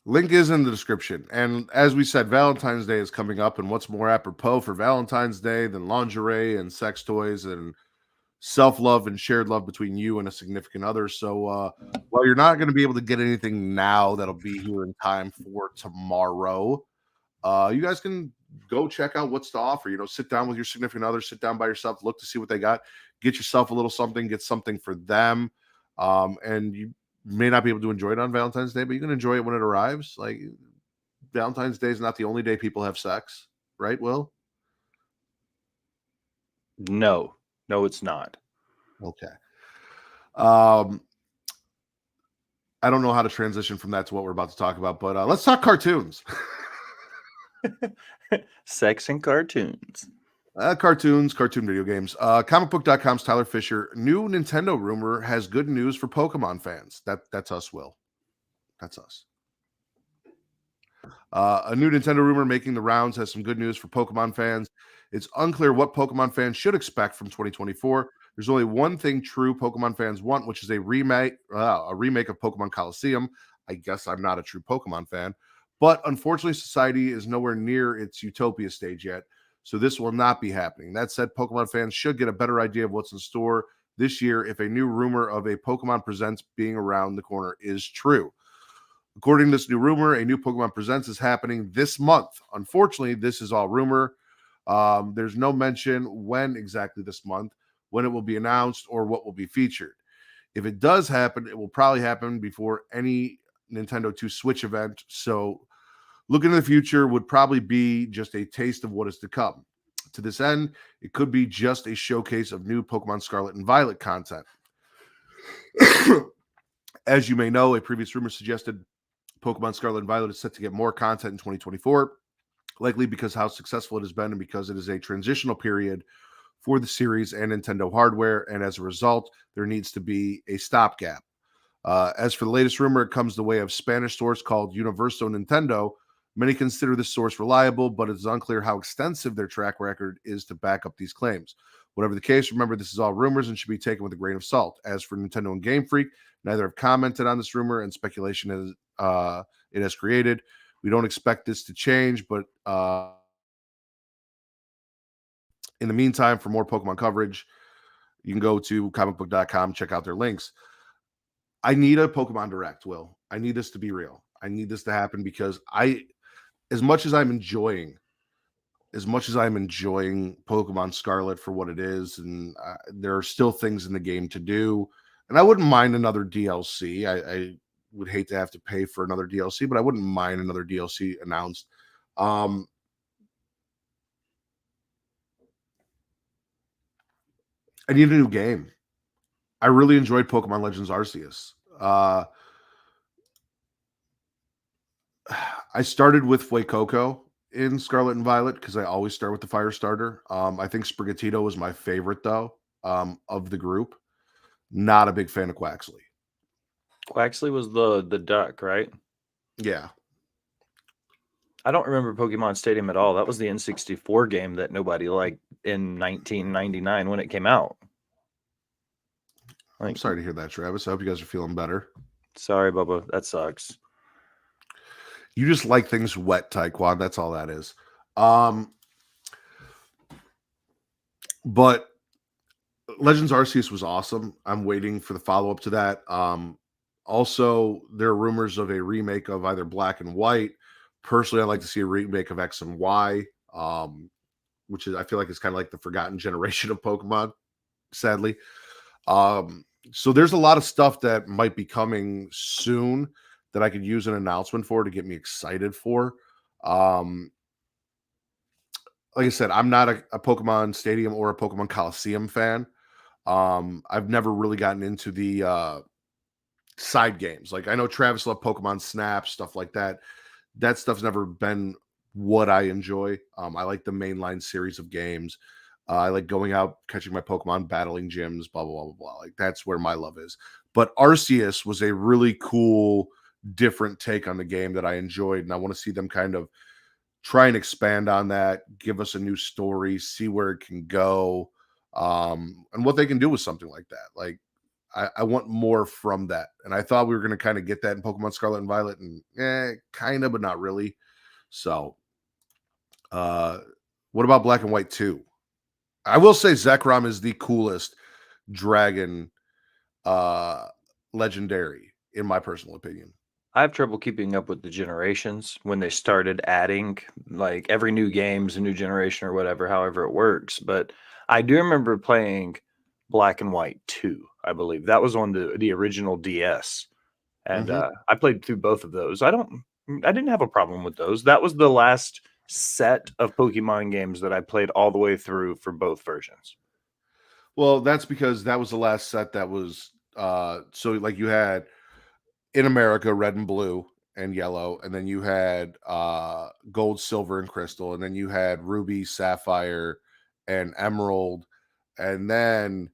[SPEAKER 1] Link is in the description. And as we said, Valentine's Day is coming up. And what's more apropos for Valentine's Day than lingerie and sex toys and self-love and shared love between you and a significant other? So while you're not going to be able to get anything now that'll be here in time for tomorrow, you guys can go check out what's to offer. Sit down with your significant other, sit down by yourself, look to see what they got, get yourself a little something, get something for them. And you may not be able to enjoy it on Valentine's Day, but you can enjoy it when it arrives. Like, Valentine's Day is not the only day people have sex, right, Will?
[SPEAKER 2] No, it's not.
[SPEAKER 1] Okay. I don't know how to transition from that to what we're about to talk about, but let's talk cartoons.
[SPEAKER 2] Sex and cartoons.
[SPEAKER 1] Cartoons, cartoon video games. Comicbook.com's Tyler Fisher. New Nintendo rumor has good news for Pokemon fans. That's us, Will. That's us. A new Nintendo rumor making the rounds has some good news for Pokemon fans. It's unclear what Pokemon fans should expect from 2024. There's only one thing true Pokemon fans want, which is a remake of Pokemon Coliseum. I guess I'm not a true Pokemon fan, but unfortunately, society is nowhere near its utopia stage yet, so this will not be happening. That said, Pokemon fans should get a better idea of what's in store this year if a new rumor of a Pokemon Presents being around the corner is true. According to this new rumor, a new Pokemon Presents is happening this month. Unfortunately, this is all rumor. There's no mention when exactly this month, when it will be announced, or what will be featured. If it does happen, it will probably happen before any Nintendo 2 Switch event. So looking to the future would probably be just a taste of what is to come. To this end, it could be just a showcase of new Pokemon Scarlet and Violet content. As you may know, a previous rumor suggested Pokemon Scarlet and Violet is set to get more content in 2024, likely because how successful it has been and because it is a transitional period for the series and Nintendo hardware, and as a result, there needs to be a stopgap. As for the latest rumor, it comes the way of Spanish source called Universo Nintendo. Many consider this source reliable, but it's unclear how extensive their track record is to back up these claims. Whatever the case, remember this is all rumors and should be taken with a grain of salt. As for Nintendo and Game Freak, neither have commented on this rumor, and speculation it has created. We don't expect this to change, but in the meantime, for more Pokemon coverage, you can go to comicbook.com, check out their links. I need a Pokemon Direct, Will. I need this to be real. I need this to happen because as much as I'm enjoying Pokemon Scarlet for what it is, and there are still things in the game to do, and I wouldn't mind another DLC. I would hate to have to pay for another DLC, but I wouldn't mind another DLC announced. I need a new game. I really enjoyed Pokemon Legends Arceus. I started with Fuecoco in Scarlet and Violet because I always start with the fire starter. I think Sprigatito was my favorite, though, of the group. Not a big fan of Quaxley.
[SPEAKER 2] Quaxley was the duck, right?
[SPEAKER 1] Yeah.
[SPEAKER 2] I don't remember Pokemon Stadium at all. That was the N64 game that nobody liked in 1999 when it came out.
[SPEAKER 1] I'm sorry to hear that, Travis. I hope you guys are feeling better.
[SPEAKER 2] Sorry, Bubba. That sucks.
[SPEAKER 1] You just like things wet, Taekwon. That's all that is. But Legends Arceus was awesome. I'm waiting for the follow-up to that. Also, there are rumors of a remake of either Black and White. Personally, I'd like to see a remake of X and Y, which is, I feel like it's kind of like the forgotten generation of Pokemon, sadly. So there's a lot of stuff that might be coming soon that I could use an announcement for to get me excited for. Like I said, I'm not a Pokemon Stadium or a Pokemon Coliseum fan. I've never really gotten into the side games. Like, I know Travis loved Pokemon Snap, stuff like that. That stuff's never been what I enjoy. I like the mainline series of games. I like going out, catching my Pokemon, battling gyms, blah, blah, blah, blah, blah. Like, that's where my love is. But Arceus was a really cool, different take on the game that I enjoyed. And I want to see them kind of try and expand on that, give us a new story, see where it can go, and what they can do with something like that. Like, I want more from that. And I thought we were going to kind of get that in Pokemon Scarlet and Violet, and kind of, but not really. So, what about Black and White 2? I will say Zekrom is the coolest dragon legendary, in my personal opinion.
[SPEAKER 2] I have trouble keeping up with the generations when they started adding like every new game's a new generation or whatever, however it works. But I do remember playing Black and White 2, I believe. That was on the original DS. And
[SPEAKER 1] Mhm.
[SPEAKER 2] I played through both of those. I didn't have a problem with those. That was the last set of Pokemon games that I played all the way through for both versions.
[SPEAKER 1] Well, that's because that was the last set that was so like you had in America red and blue and yellow, and then you had gold, silver, and crystal, and then you had ruby, sapphire, and emerald, and then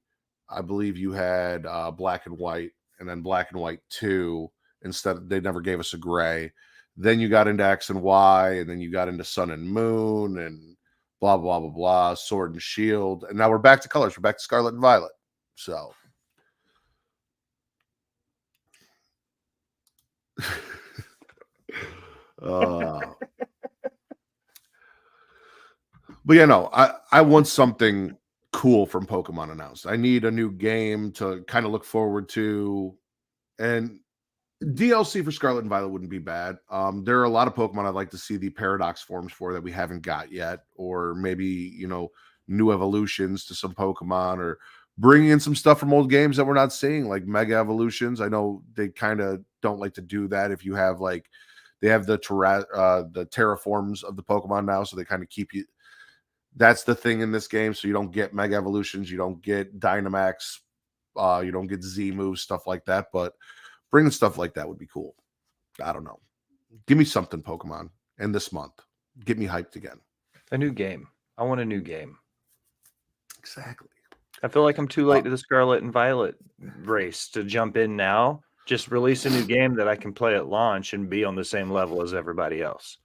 [SPEAKER 1] I believe you had black and white, and then black and white 2 instead. They never gave us a gray. Then you got into X and Y, and then you got into sun and moon and blah blah blah blah, sword and shield, and now we're back to colors. We're back to scarlet and violet. So uh but yeah, no, I want something cool from Pokemon announced. I need a new game to kind of look forward to, and DLC for Scarlet and Violet wouldn't be bad. There are a lot of Pokemon I'd like to see the Paradox forms for that we haven't got yet, or maybe new evolutions to some Pokemon, or bringing in some stuff from old games that we're not seeing, like Mega Evolutions. I know they kind of don't like to do that. If you have like they have the terraforms of the Pokemon now, so they kind of keep you. That's the thing in this game, so you don't get Mega Evolutions, you don't get Dynamax, you don't get Z moves, stuff like that. But bringing stuff like that would be cool. I don't know. Give me something, Pokemon, and this month, get me hyped again.
[SPEAKER 2] A new game. I want a new game.
[SPEAKER 1] Exactly.
[SPEAKER 2] I feel like I'm too late to the Scarlet and Violet race to jump in now. Just release a new game that I can play at launch and be on the same level as everybody else.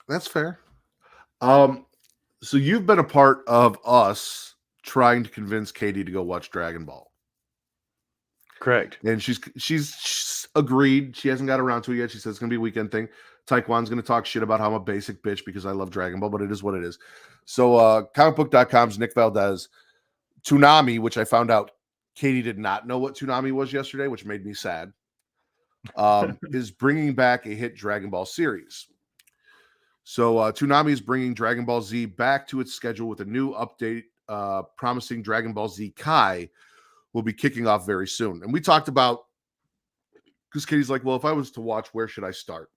[SPEAKER 1] That's fair. So you've been a part of us trying to convince Katie to go watch Dragon Ball.
[SPEAKER 2] Correct.
[SPEAKER 1] And she's agreed. She hasn't got around to it yet. She says it's gonna be a weekend thing. Taekwon's gonna talk shit about how I'm a basic bitch because I love Dragon Ball, but it is what it is. So comicbook.com's Nick Valdez, Toonami, which I found out Katie did not know what Toonami was yesterday, which made me sad, is bringing back a hit Dragon Ball series. So Toonami is bringing Dragon Ball Z back to its schedule with a new update promising Dragon Ball Z Kai will be kicking off very soon. And we talked about, because Katie's like, well, if I was to watch, where should I start?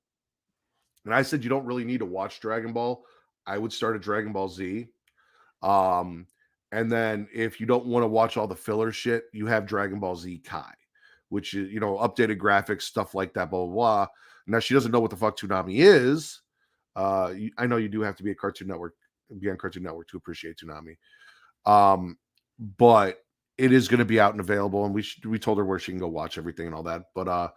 [SPEAKER 1] And I said, you don't really need to watch Dragon Ball. I would start at Dragon Ball Z. And then if you don't want to watch all the filler shit, you have Dragon Ball Z Kai, which is, updated graphics, stuff like that, blah, blah, blah. Now, she doesn't know what the fuck Toonami is. I know you do have to be on Cartoon Network to appreciate Toonami. But it is going to be out and available, and we told her where she can go watch everything and all that. But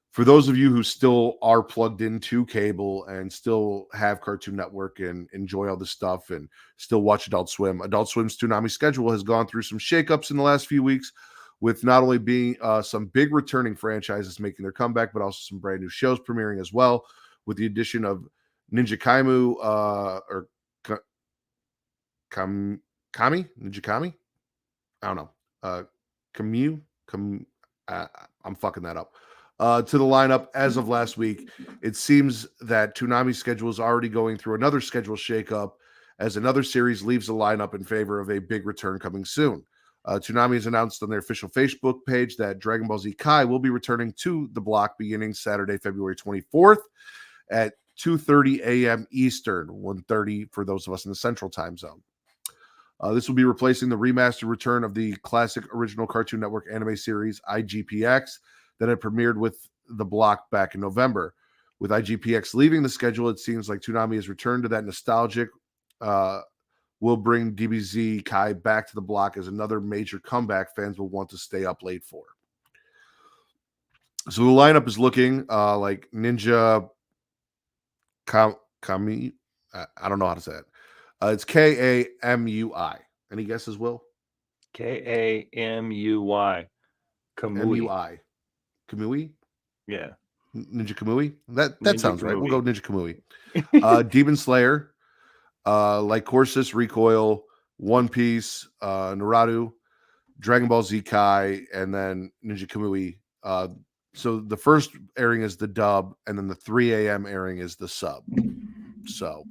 [SPEAKER 1] for those of you who still are plugged into cable and still have Cartoon Network and enjoy all this stuff and still watch Adult Swim's Toonami schedule has gone through some shakeups in the last few weeks, with not only being some big returning franchises making their comeback, but also some brand new shows premiering as well, with the addition of Ninja Kaimu or Kami Ninja Kami. I don't know. I'm fucking that up. To the lineup as of last week, it seems that Toonami's schedule is already going through another schedule shakeup as another series leaves the lineup in favor of a big return coming soon. Toonami has announced on their official Facebook page that Dragon Ball Z Kai will be returning to the block beginning Saturday, February 24th at 2:30 a.m. Eastern, 1:30 for those of us in the Central Time Zone. This will be replacing the remastered return of the classic original Cartoon Network anime series IGPX that had premiered with the block back in November. With IGPX leaving the schedule, it seems like Toonami has returned to that nostalgic. Will bring DBZ Kai back to the block as another major comeback fans will want to stay up late for. So the lineup is looking like Ninja Kami. I don't know how to say it. It's Kamui. Any guesses, Will?
[SPEAKER 2] Kamui.
[SPEAKER 1] Kamui. Kamui?
[SPEAKER 2] Yeah.
[SPEAKER 1] Ninja Kamui? That
[SPEAKER 2] Ninja
[SPEAKER 1] sounds right. We'll go
[SPEAKER 2] Kamui.
[SPEAKER 1] Ninja Kamui. Demon Slayer, Lycoursis, Recoil, One Piece, Naruto, Dragon Ball Z Kai, and then Ninja Kamui. So the first airing is the dub, and then the 3 a.m. airing is the sub. So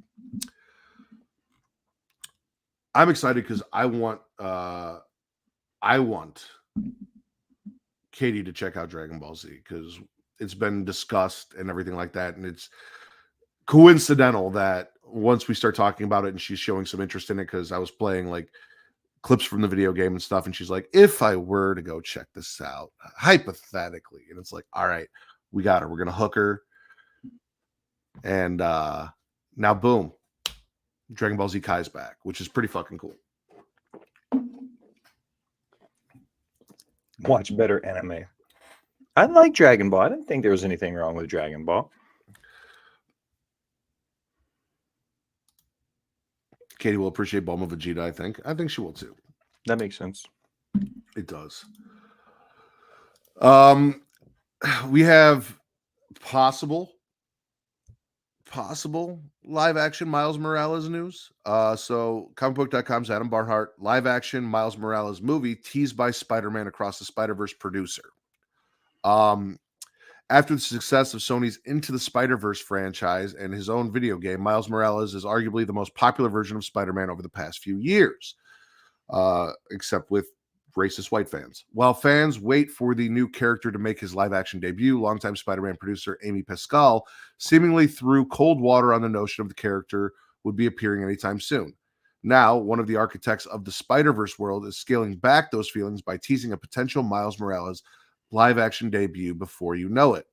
[SPEAKER 1] I'm excited because I want Katie to check out Dragon Ball Z because it's been discussed and everything like that. And it's coincidental that once we start talking about it and she's showing some interest in it, because I was playing like clips from the video game and stuff, and she's like, if I were to go check this out, hypothetically, and it's like, all right, we got her. We're gonna hook her. And now boom, Dragon Ball Z Kai's back, which is pretty fucking cool.
[SPEAKER 2] Watch better anime. I like Dragon Ball. I didn't think there was anything wrong with Dragon Ball.
[SPEAKER 1] Katie will appreciate Bulma Vegeta, I think. I think she will too.
[SPEAKER 2] That makes sense.
[SPEAKER 1] It does. We have possible live action Miles Morales news. So comicbook.com's Adam Barnhart, live action Miles Morales movie teased by Spider-Man Across the Spider-Verse producer. After the success of Sony's Into the Spider-Verse franchise and his own video game, Miles Morales is arguably the most popular version of Spider-Man over the past few years, except with racist white fans. While fans wait for the new character to make his live-action debut, longtime Spider-Man producer Amy Pascal seemingly threw cold water on the notion of the character would be appearing anytime soon. Now, one of the architects of the Spider-Verse world is scaling back those feelings by teasing a potential Miles Morales live-action debut before you know it.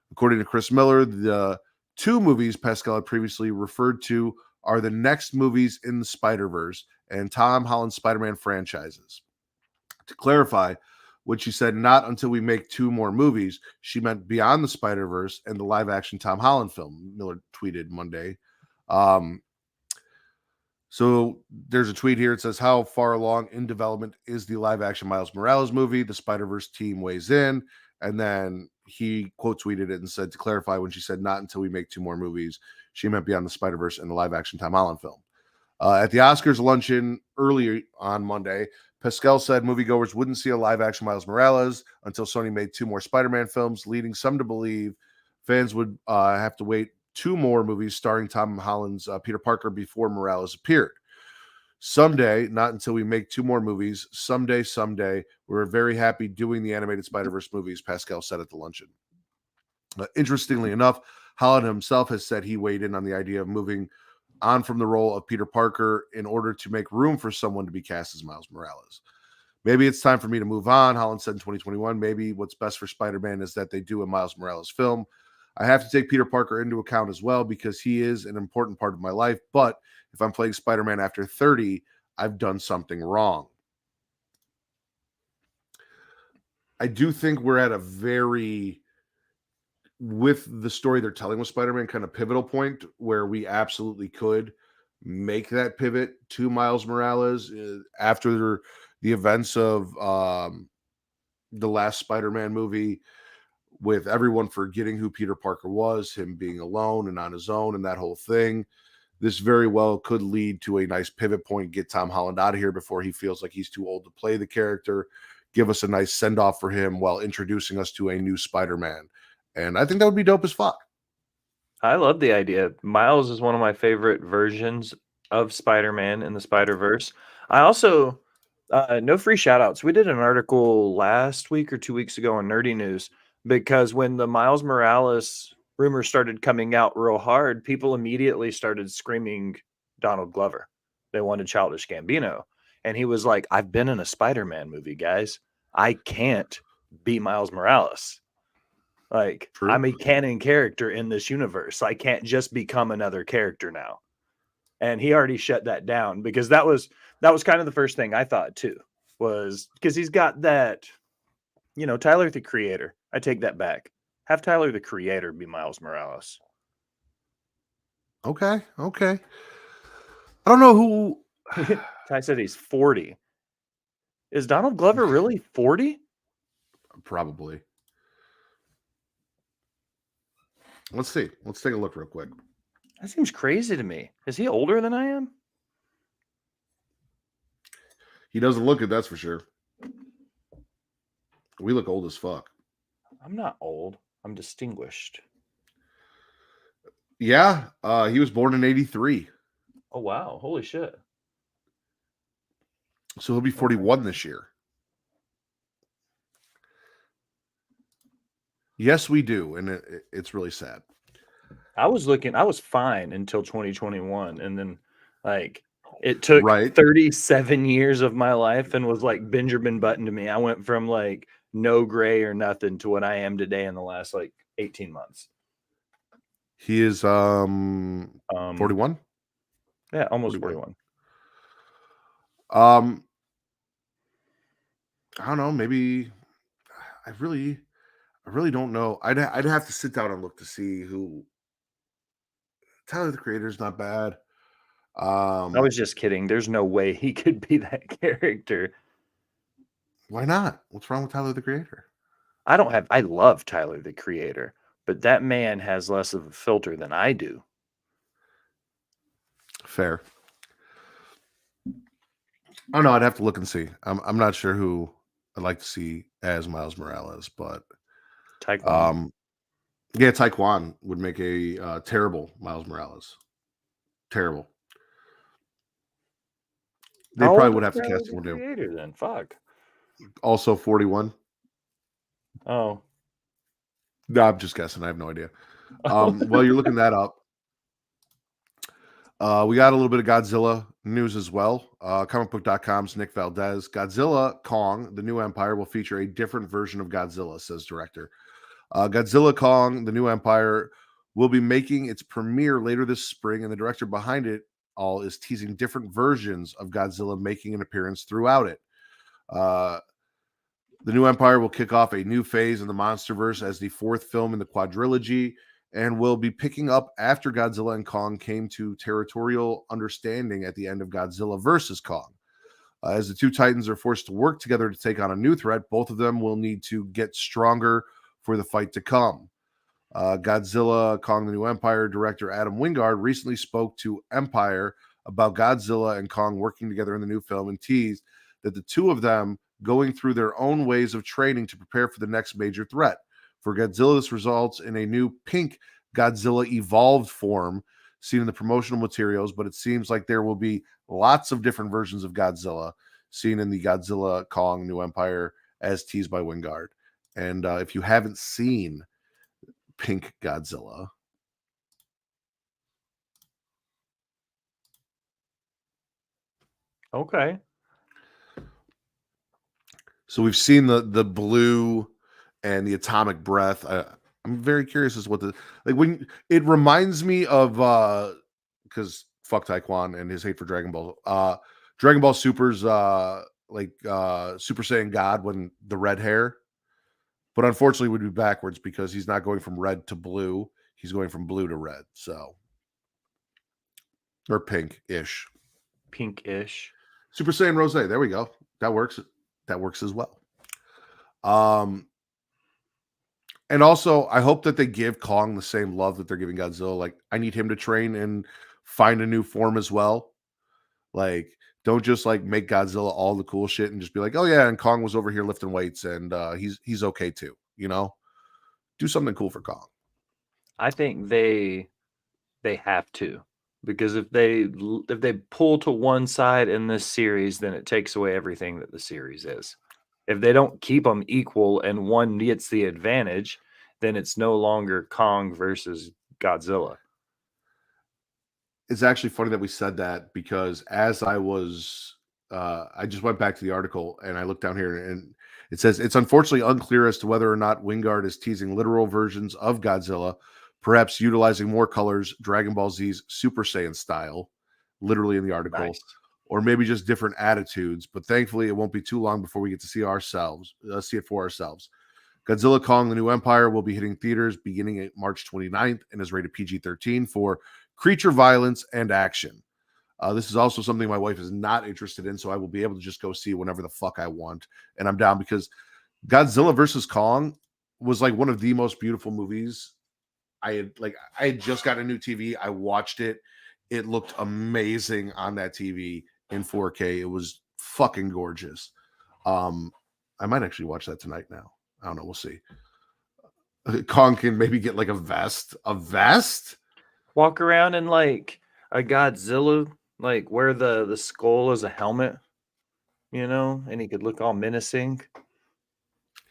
[SPEAKER 1] According to Chris Miller, the two movies Pascal had previously referred to are the next movies in the Spider-Verse and Tom Holland's Spider-Man franchises. To clarify, when she said not until we make two more movies, she meant Beyond the Spider-Verse and the live-action Tom Holland film, Miller tweeted Monday. So there's a tweet here. It says, how far along in development is the live-action Miles Morales movie? The Spider-Verse team weighs in. And then he quote tweeted it and said, to clarify, when she said not until we make two more movies, she meant Beyond the Spider-Verse and the live-action Tom Holland film. At the Oscars luncheon earlier on Monday, Pascal said moviegoers wouldn't see a live-action Miles Morales until Sony made two more Spider-Man films, leading some to believe fans would have to wait two more movies starring Tom Holland's Peter Parker before Morales appeared. Someday, not until we make two more movies, someday, we're very happy doing the animated Spider-Verse movies, Pascal said at the luncheon. Interestingly enough, Holland himself has said he weighed in on the idea of moving on from the role of Peter Parker in order to make room for someone to be cast as Miles Morales. Maybe it's time for me to move on, Holland said in 2021. Maybe what's best for Spider-Man is that they do a Miles Morales film. I have to take Peter Parker into account as well because he is an important part of my life. But if I'm playing Spider-Man after 30, I've done something wrong. I do think we're at a very, with the story they're telling with Spider-Man, kind of pivotal point where we absolutely could make that pivot to Miles Morales after the events of the last Spider-Man movie, with everyone forgetting who Peter Parker was, him being alone and on his own and that whole thing. This very well could lead to a nice pivot point, get Tom Holland out of here before he feels like he's too old to play the character, give us a nice send-off for him while introducing us to a new Spider-Man. And I think that would be dope as fuck.
[SPEAKER 2] I love the idea. Miles is one of my favorite versions of Spider-Man in the Spider-Verse. I also, no free shout-outs. We did an article last week or 2 weeks ago on Nerdy News, because when the Miles Morales rumors started coming out real hard, people immediately started screaming Donald Glover. They wanted Childish Gambino. And he was like, I've been in a Spider-Man movie, guys. I can't be Miles Morales. Like,
[SPEAKER 1] True.
[SPEAKER 2] I'm a canon character in this universe. I can't just become another character now. And he already shut that down, because that was kind of the first thing I thought too, was because he's got that, you know, Tyler the Creator. I take that back. Have Tyler the Creator be Miles Morales.
[SPEAKER 1] Okay. I don't know who.
[SPEAKER 2] Ty said he's 40. Is Donald Glover really 40?
[SPEAKER 1] Probably. Let's see. Let's take a look real quick.
[SPEAKER 2] That seems crazy to me. Is he older than I am?
[SPEAKER 1] He doesn't look it, that's for sure. We look old as fuck.
[SPEAKER 2] I'm not old. I'm distinguished.
[SPEAKER 1] Yeah, he was born in 83.
[SPEAKER 2] Oh wow! Holy shit!
[SPEAKER 1] So he'll be 41 this year. Yes, we do. And it's really sad.
[SPEAKER 2] I was fine until 2021, and then like it took
[SPEAKER 1] Right.
[SPEAKER 2] 37 years of my life and was like Benjamin Button to me. I went from like no gray or nothing to what I am today in the last like 18 months.
[SPEAKER 1] He is 41.
[SPEAKER 2] Yeah, almost
[SPEAKER 1] 41.
[SPEAKER 2] 41.
[SPEAKER 1] I don't know, maybe I really don't know. I'd have to sit down and look to see who. Tyler the Creator is not bad.
[SPEAKER 2] I was just kidding. There's no way he could be that character.
[SPEAKER 1] Why not? What's wrong with Tyler the Creator?
[SPEAKER 2] I love Tyler the Creator, but that man has less of a filter than I do.
[SPEAKER 1] Fair. I don't know. I'd have to look and see. I'm not sure who I'd like to see as Miles Morales, but
[SPEAKER 2] Taekwondo.
[SPEAKER 1] yeah, Taekwondo would make a terrible Miles Morales. Terrible. They
[SPEAKER 2] How
[SPEAKER 1] probably
[SPEAKER 2] old
[SPEAKER 1] would
[SPEAKER 2] is
[SPEAKER 1] have to
[SPEAKER 2] Tyler
[SPEAKER 1] cast
[SPEAKER 2] the
[SPEAKER 1] someone new.
[SPEAKER 2] Creator then? Fuck.
[SPEAKER 1] Also 41.
[SPEAKER 2] Oh.
[SPEAKER 1] No, I'm just guessing. I have no idea. While you're looking that up, we got a little bit of Godzilla news as well. Comicbook.com's Nick Valdez. Godzilla Kong, The New Empire, will feature a different version of Godzilla, says director. Godzilla Kong, The New Empire, will be making its premiere later this spring, and the director behind it all is teasing different versions of Godzilla making an appearance throughout it. The New Empire will kick off a new phase in the MonsterVerse as the fourth film in the quadrilogy, and will be picking up after Godzilla and Kong came to territorial understanding at the end of Godzilla vs. Kong. As the two titans are forced to work together to take on a new threat, both of them will need to get stronger for the fight to come. Godzilla Kong the New Empire director Adam Wingard recently spoke to Empire about Godzilla and Kong working together in the new film and teased that the two of them going through their own ways of training to prepare for the next major threat. For Godzilla, this results in a new pink Godzilla evolved form seen in the promotional materials, but it seems like there will be lots of different versions of Godzilla seen in the Godzilla Kong New Empire as teased by Wingard. And if you haven't seen Pink Godzilla,
[SPEAKER 2] Okay.
[SPEAKER 1] so we've seen the blue and the atomic breath. I'm very curious as to what the when it reminds me of because fuck Taekwon and his hate for Dragon Ball. Dragon Ball Super's Super Saiyan God when the red hair, but unfortunately would be backwards because he's not going from red to blue. He's going from blue to red. So or pink-ish.
[SPEAKER 2] Pink-ish.
[SPEAKER 1] Super Saiyan Rose. There we go. That works. That works as well. And also, I hope that they give Kong the same love that they're giving Godzilla. Like, I need him to train and find a new form as well. Like, don't just like make Godzilla all the cool shit and just be like, oh yeah, and Kong was over here lifting weights and he's okay too. You know, do something cool for Kong.
[SPEAKER 2] I think they have to, because if they pull to one side in this series, then it takes away everything that the series is. If they don't keep them equal and one gets the advantage, then it's no longer Kong versus Godzilla.
[SPEAKER 1] It's actually funny that we said that because as I was, I just went back to the article and I looked down here and it says it's unfortunately unclear as to whether or not Wingard is teasing literal versions of Godzilla, perhaps utilizing more colors, Dragon Ball Z's Super Saiyan style, literally in the article,
[SPEAKER 2] Nice.
[SPEAKER 1] or maybe just different attitudes. But thankfully, it won't be too long before we get to see it for ourselves. Godzilla Kong: The New Empire will be hitting theaters beginning at March 29th and is rated PG-13 for creature violence and action. This is also something my wife is not interested in, so I will be able to just go see whenever the fuck I want. And I'm down because Godzilla versus Kong was like one of the most beautiful movies. I had just got a new TV. I watched it. It looked amazing on that TV in 4K. It was fucking gorgeous. I might actually watch that tonight now. I don't know. We'll see. Kong can maybe get like a vest. A vest?
[SPEAKER 2] Walk around in like a Godzilla, like wear the skull as a helmet, and he could look all menacing.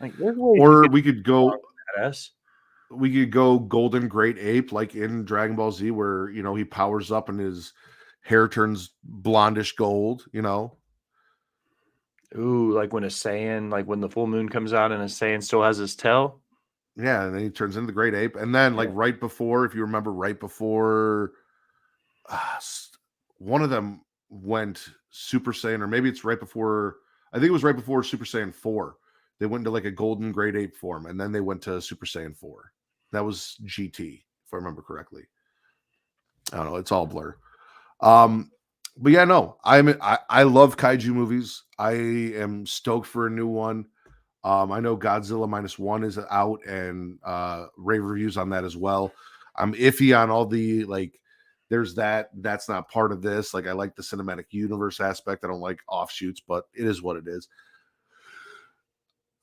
[SPEAKER 2] Like there's ways you
[SPEAKER 1] Or
[SPEAKER 2] could
[SPEAKER 1] we could go
[SPEAKER 2] badass.
[SPEAKER 1] golden great ape like in Dragon Ball Z, where he powers up and his hair turns blondish gold.
[SPEAKER 2] Ooh, like when a Saiyan, like when the full moon comes out and a Saiyan still has his tail.
[SPEAKER 1] Yeah, and then he turns into the great ape, and then like
[SPEAKER 2] Yeah.
[SPEAKER 1] right before, if you remember, right before one of them went Super Saiyan, or maybe it's right before. I think it was right before Super Saiyan 4. They went into like a golden great ape form, and then they went to Super Saiyan 4. That was GT, if I remember correctly. I don't know. It's all blur. But yeah, no, I love kaiju movies. I am stoked for a new one. I know Godzilla -1 is out, and rave reviews on that as well. I'm iffy on all the like. There's that's not part of this. Like, I like the cinematic universe aspect. I don't like offshoots, but it is what it is.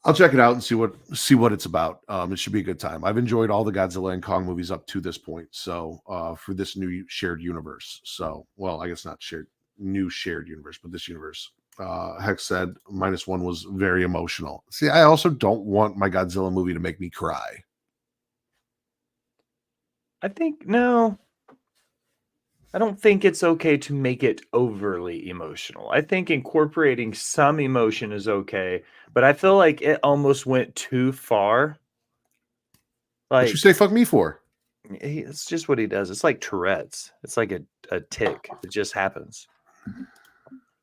[SPEAKER 1] I'll check it out and see what it's about. It should be a good time. I've enjoyed all the Godzilla and Kong movies up to this point. So for this new shared universe. So, well, I guess not shared universe, but this universe. Hex said -1 was very emotional. See, I also don't want my Godzilla movie to make me cry.
[SPEAKER 2] I think no. I don't think it's okay to make it overly emotional. I think incorporating some emotion is okay, but I feel like it almost went too far.
[SPEAKER 1] What you say fuck me for?
[SPEAKER 2] It's just what he does. It's like Tourette's. It's like a tick. It just happens.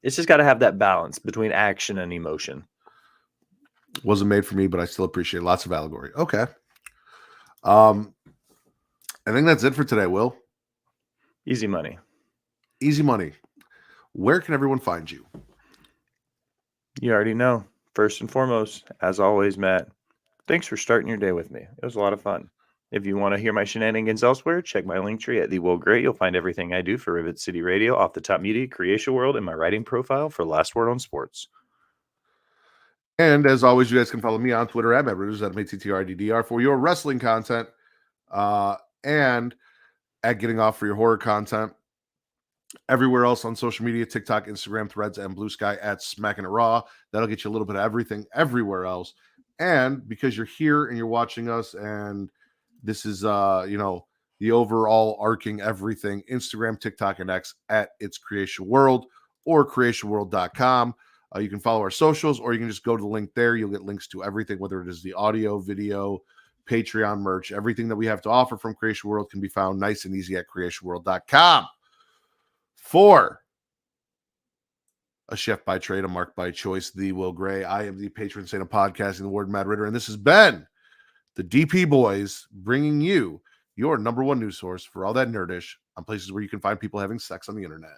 [SPEAKER 2] It's just got to have that balance between action and emotion.
[SPEAKER 1] Wasn't made for me, but I still appreciate lots of allegory. Okay. I think that's it for today, Will.
[SPEAKER 2] Easy money.
[SPEAKER 1] Easy money. Where can everyone find you?
[SPEAKER 2] You already know. First and foremost, as always, Matt, thanks for starting your day with me. It was a lot of fun. If you want to hear my shenanigans elsewhere, check my link tree at The Will Great. You'll find everything I do for Rivet City Radio, Off the Top Media, Creatia World, and my writing profile for Last Word on Sports.
[SPEAKER 1] And as always, you guys can follow me on Twitter at MattRidders, at MaTTRDDR, for your wrestling content, and at Getting Off for your horror content. Everywhere else on social media, TikTok, Instagram, Threads, and Blue Sky at Smacking It Raw. That'll get you a little bit of everything everywhere else. And because you're here and you're watching us, and this is the overall arcing everything, Instagram, TikTok, and X at It's Creatia World or creatiaworld.com. You can follow our socials, or you can just go to the link there. You'll get links to everything, whether it is the audio, video, Patreon merch, everything that we have to offer from Creatia World can be found nice and easy at creatiaworld.com. For a chef by trade, a mark by choice, the Will Gray, I am the patron saint of podcasting, the word Matt Ritter, and this has been the DP Boys, bringing you your number one news source for all that nerdish on places where you can find people having sex on the internet.